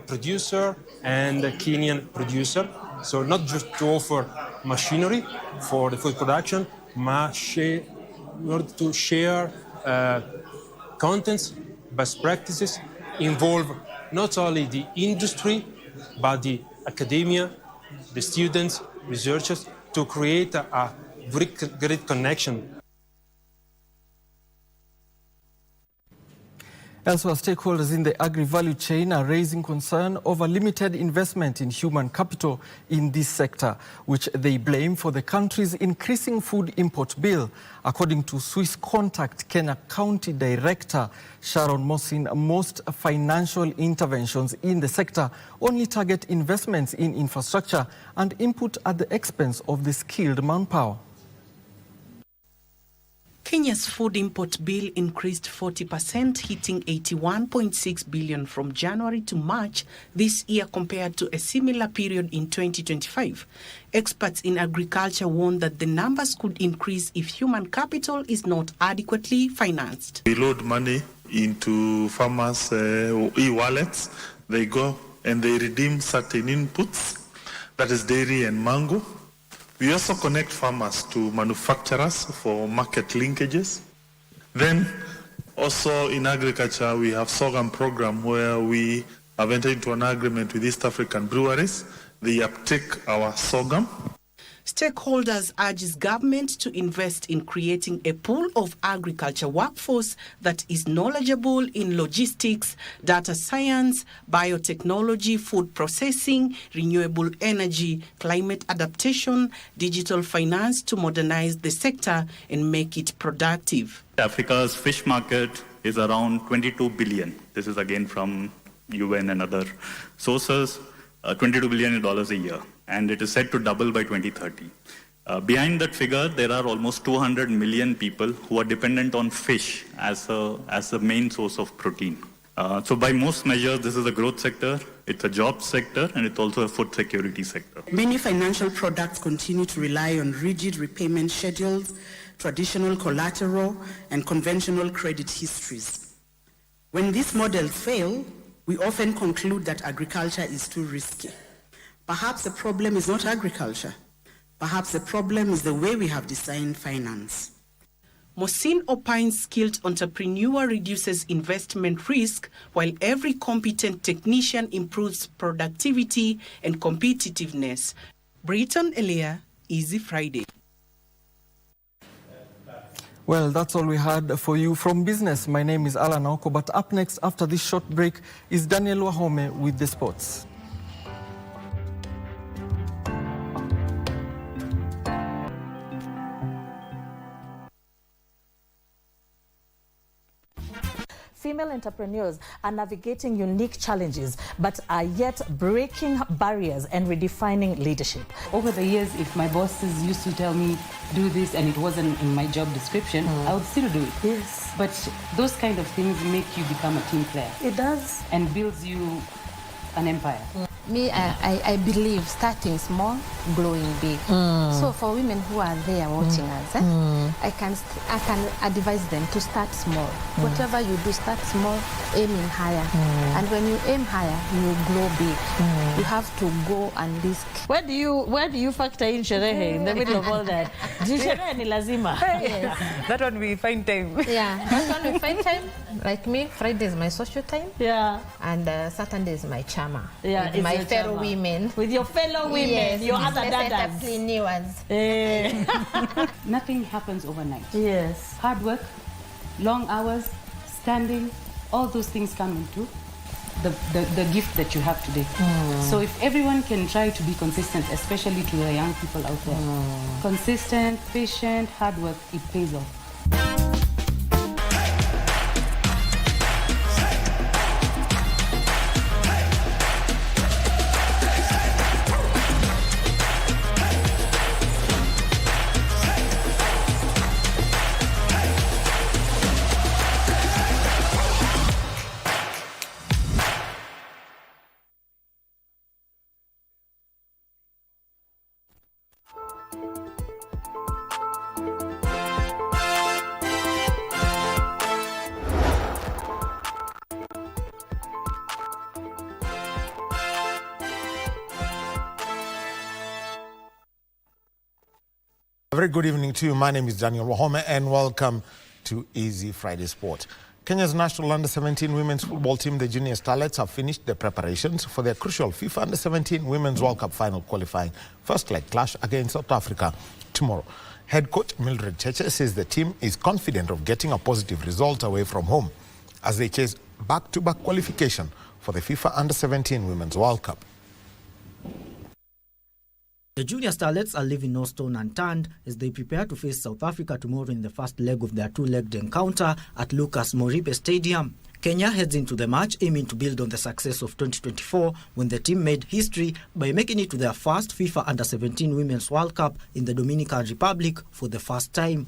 S23: producer and Kenyan producer. So not just to offer machinery for the food production, but in order to share contents, best practices, involve not only the industry, but the academia, the students, researchers, to create a great connection.
S10: Elsewhere, stakeholders in the agri-value chain are raising concern over limited investment in human capital in this sector, which they blame for the country's increasing food import bill. According to Swiss Contact Kenya County Director Sharon Mosin, most financial interventions in the sector only target investments in infrastructure and input at the expense of the skilled manpower.
S25: Kenya's food import bill increased 40%, hitting 81.6 billion from January to March this year compared to a similar period in 2025. Experts in agriculture warn that the numbers could increase if human capital is not adequately financed.
S26: We load money into farmers' e-wallets. They go and they redeem certain inputs, that is dairy and mango. We also connect farmers to manufacturers for market linkages. Then also in agriculture, we have sorghum program where we have entered into an agreement with East African breweries. They uptake our sorghum.
S25: Stakeholders urges government to invest in creating a pool of agriculture workforce that is knowledgeable in logistics, data science, biotechnology, food processing, renewable energy, climate adaptation, digital finance to modernize the sector and make it productive.
S29: Africa's fish market is around 22 billion. This is again from UN and other sources. $22 billion a year, and it is set to double by 2030. Behind that figure, there are almost 200 million people who are dependent on fish as the main source of protein. So by most measures, this is a growth sector, it's a job sector, and it's also a food security sector.
S25: Many financial products continue to rely on rigid repayment schedules, traditional collateral, and conventional credit histories. When these models fail, we often conclude that agriculture is too risky. Perhaps the problem is not agriculture. Perhaps the problem is the way we have designed finance. Mosin opines skilled entrepreneur reduces investment risk, while every competent technician improves productivity and competitiveness. Briton Elia, Easy Friday.
S10: Well, that's all we had for you from business. My name is Alan Oko, but up next after this short break is Daniel Wahome with the sports.
S1: Female entrepreneurs are navigating unique challenges, but are yet breaking barriers and redefining leadership.
S2: Over the years, if my bosses used to tell me, do this, and it wasn't in my job description, I would still do it.
S1: Yes.
S2: But those kind of things make you become a team player.
S1: It does.
S2: And builds you an empire.
S3: Me, I believe starting small, growing big. So for women who are there watching us, I can advise them to start small. Whatever you do, start small, aiming higher. And when you aim higher, you grow big. You have to go and risk.
S1: Where do you factor in sherehe in the middle of all that? Sherehe ni lazima.
S3: Yes.
S1: That one we find time.
S3: Yeah, that one we find time. Like me, Friday is my social time.
S1: Yeah.
S3: And Saturday is my chama.
S1: Yeah,
S3: with my fellow women.
S1: With your fellow women,
S3: yes,
S1: your other daughters.
S2: Nothing happens overnight.
S1: Yes.
S2: Hard work, long hours, standing, all those things come into the gift that you have today. So if everyone can try to be consistent, especially to the young people out there, consistent, patient, hard work, it pays off.
S4: A very good evening to you. My name is Daniel Wahome and welcome to Easy Friday Sport. Kenya's national under-17 women's football team, the Junior Starlets, have finished their preparations for their crucial FIFA Under-17 Women's World Cup final qualifying first leg clash against South Africa tomorrow. Head coach Mildred Cheche says the team is confident of getting a positive result away from home as they chase back-to-back qualification for the FIFA Under-17 Women's World Cup.
S5: The Junior Starlets are leaving no stone unturned as they prepare to face South Africa tomorrow in the first leg of their two-legged encounter at Lucas Moripe Stadium. Kenya heads into the match aiming to build on the success of 2024 when the team made history by making it to their first FIFA Under-17 Women's World Cup in the Dominican Republic for the first time.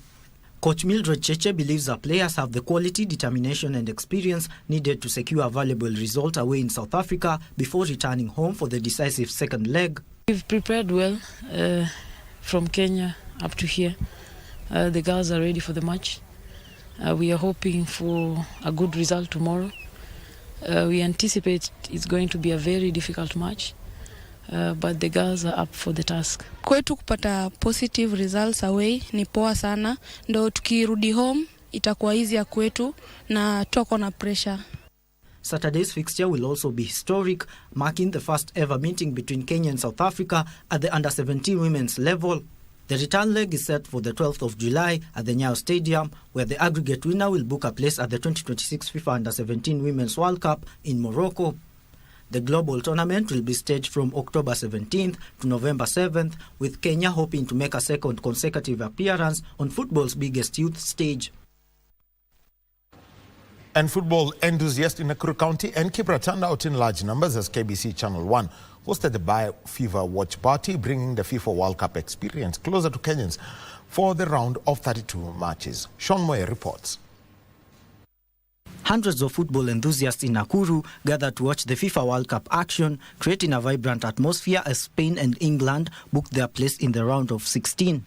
S5: Coach Mildred Cheche believes our players have the quality, determination and experience needed to secure a valuable result away in South Africa before returning home for the decisive second leg.
S6: We've prepared well from Kenya up to here. The girls are ready for the match. We are hoping for a good result tomorrow. We anticipate it's going to be a very difficult match, but the girls are up for the task.
S8: Kwetu kupata positive results away ni poa sana, ndo tukirudi home itakuwa easier kwetu na toko na pressure.
S5: Saturday's fixture will also be historic, marking the first ever meeting between Kenya and South Africa at the Under-17 women's level. The return leg is set for the 12th of July at the Nyayo Stadium, where the aggregate winner will book a place at the 2026 FIFA Under-17 Women's World Cup in Morocco. The global tournament will be staged from October 17th to November 7th, with Kenya hoping to make a second consecutive appearance on football's biggest youth stage.
S4: And football enthusiasts in Nakuru County and Kibra turned out in large numbers as KBC Channel 1 hosted the Bio-Fever Watch Party, bringing the FIFA World Cup experience closer to Kenyans for the round of 32 matches. Sean Moye reports.
S5: Hundreds of football enthusiasts in Nakuru gathered to watch the FIFA World Cup action, creating a vibrant atmosphere as Spain and England booked their place in the round of 16.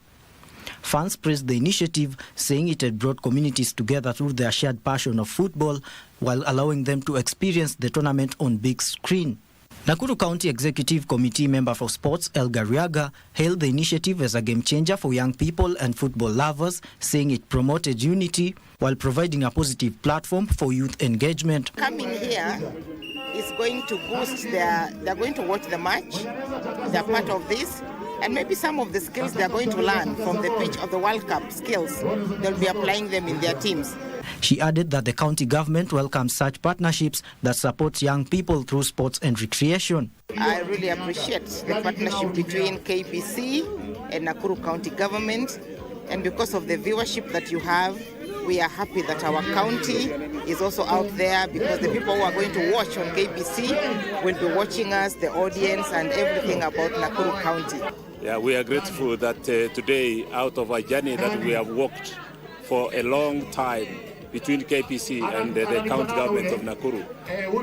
S5: Fans praised the initiative, saying it had brought communities together through their shared passion of football while allowing them to experience the tournament on big screen. Nakuru County Executive Committee member for Sports, Elgar Riaga, hailed the initiative as a game changer for young people and football lovers, saying it promoted unity while providing a positive platform for youth engagement.
S9: Coming here is going to boost they're going to watch the match, they're part of this,
S7: And maybe some of the skills they're going to learn from the pitch of the World Cup skills, they'll be applying them in their teams.
S5: She added that the county government welcomes such partnerships that support young people through sports and recreation.
S7: I really appreciate the partnership between KBC and Nakuru County government. And because of the viewership that you have, we are happy that our county is also out there, because the people who are going to watch on KBC will be watching us, the audience, and everything about Nakuru County.
S9: Yeah, we are grateful that today, out of a journey that we have walked for a long time between KPC and the county government of Nakuru,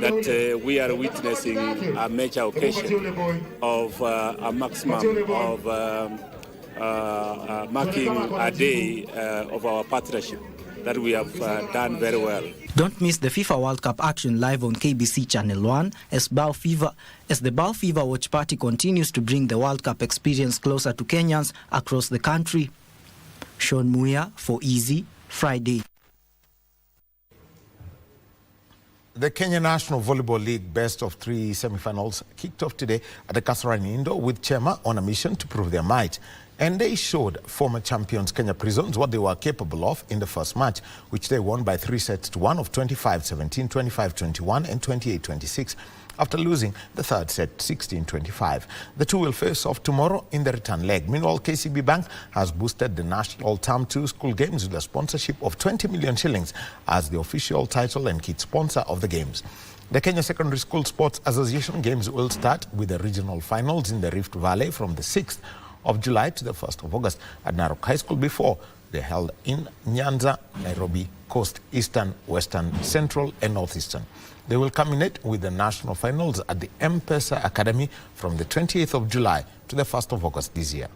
S9: that we are witnessing a major occasion of a maximum of marking a day of our partnership that we have done very well.
S5: Don't miss the FIFA World Cup action live on KBC Channel 1 as the Bal Fever Watch Party continues to bring the World Cup experience closer to Kenyans across the country. Sean Muya for Easy Friday.
S4: The Kenya National Volleyball League Best of 3 semi-finals kicked off today at the Kasarani Indoor with Chema on a mission to prove their might. And they showed former champions Kenya Prisons what they were capable of in the first match, which they won by 3-1 of 25-17, 25-21 and 28-26 after losing the third set 16-25. The two will face off tomorrow in the return leg. Meanwhile, KCB Bank has boosted the National Term 2 School Games with a sponsorship of 20 million shillings as the official title and kit sponsor of the games. The Kenya Secondary School Sports Association Games will start with the regional finals in the Rift Valley from the 6th of July to the 1st of August at Narok High School before they're held in Nyanza, Nairobi, Coast, Eastern, Western, Central and Northeastern. They will culminate with the national finals at the M-Pesa Academy from the 28th of July to the 1st of August this year.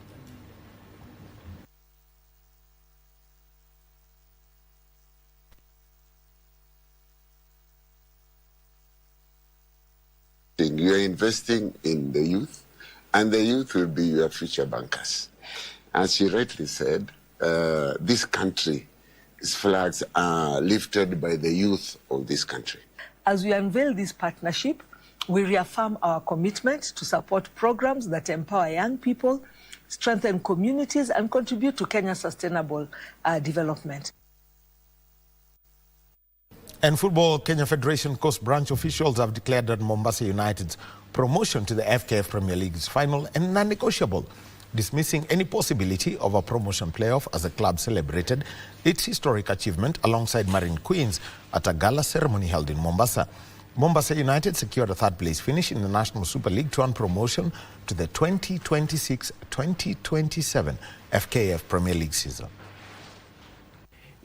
S11: You are investing in the youth, and the youth will be your future bankers. As you rightly said, this country's flags are lifted by the youth of this country.
S12: As we unveil this partnership, we reaffirm our commitment to support programs that empower young people, strengthen communities, and contribute to Kenya's sustainable development.
S4: And Football Kenya Federation Coast Branch officials have declared that Mombasa United's promotion to the FKF Premier League is final and non-negotiable, dismissing any possibility of a promotion playoff as the club celebrated its historic achievement alongside Marine Queens at a gala ceremony held in Mombasa. Mombasa United secured a third-place finish in the National Super League to earn promotion to the 2026-2027 FKF Premier League season.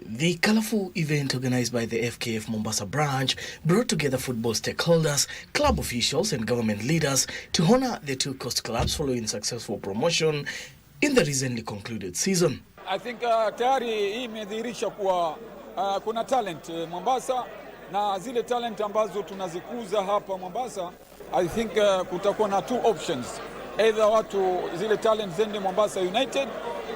S13: The colourful event organised by the FKF Mombasa branch brought together football stakeholders, club officials and government leaders to honour the two coast clubs following successful promotion in the recently concluded season.
S14: I think tayari hii imedhihirisha kuwa kuna talent Mombasa, na zile talent ambazo tunazikuza hapa Mombasa, I think kutakuwa na two options. Either watu zile talent zende Mombasa United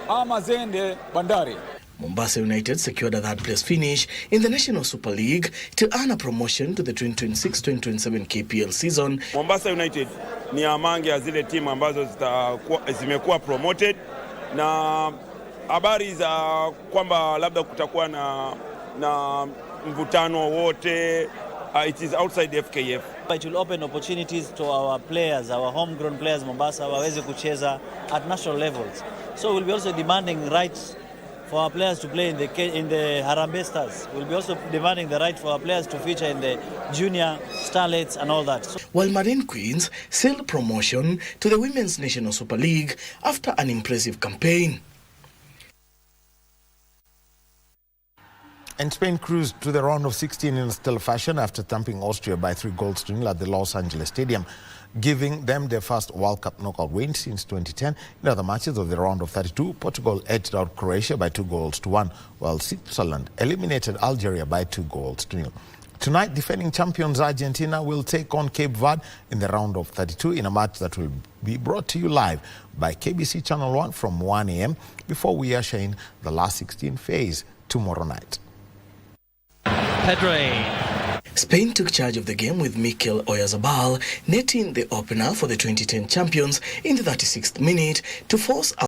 S14: ama zende Bandari.
S13: Mombasa United secured a third-place finish in the National Super League to earn a promotion to the 2026-2027 KPL season.
S16: Mombasa United ni among ya zile timu ambazo zimekuwa promoted, na habari za kwamba labda kutakuwa na mvutano wote, it is outside the FKF.
S24: It will open opportunities to our players, our homegrown players Mombasa, waweze kucheza at national levels. So we'll be also demanding rights for our players to play in the Harambee Stars. We'll be also demanding the right for our players to feature in the junior starlets and all that.
S13: While Marine Queens sealed promotion to the Women's National Super League after an impressive campaign.
S4: And Spain cruised to the round of 16 in stellar fashion after thumping Austria by 3-0 at the Los Angeles Stadium, giving them their first World Cup knockout win since 2010. In other matches of the round of 32, Portugal edged out Croatia by 2-1, while Switzerland eliminated Algeria by 2-0. Tonight, defending champions Argentina will take on Cape Verde in the round of 32 in a match that will be brought to you live by KBC Channel 1 from 1 a.m. before we usher in the last 16 phase tomorrow night.
S13: Pedro. Spain took charge of the game with Mikel Oyarzabal netting the opener for the 2010 champions in the 36th minute to force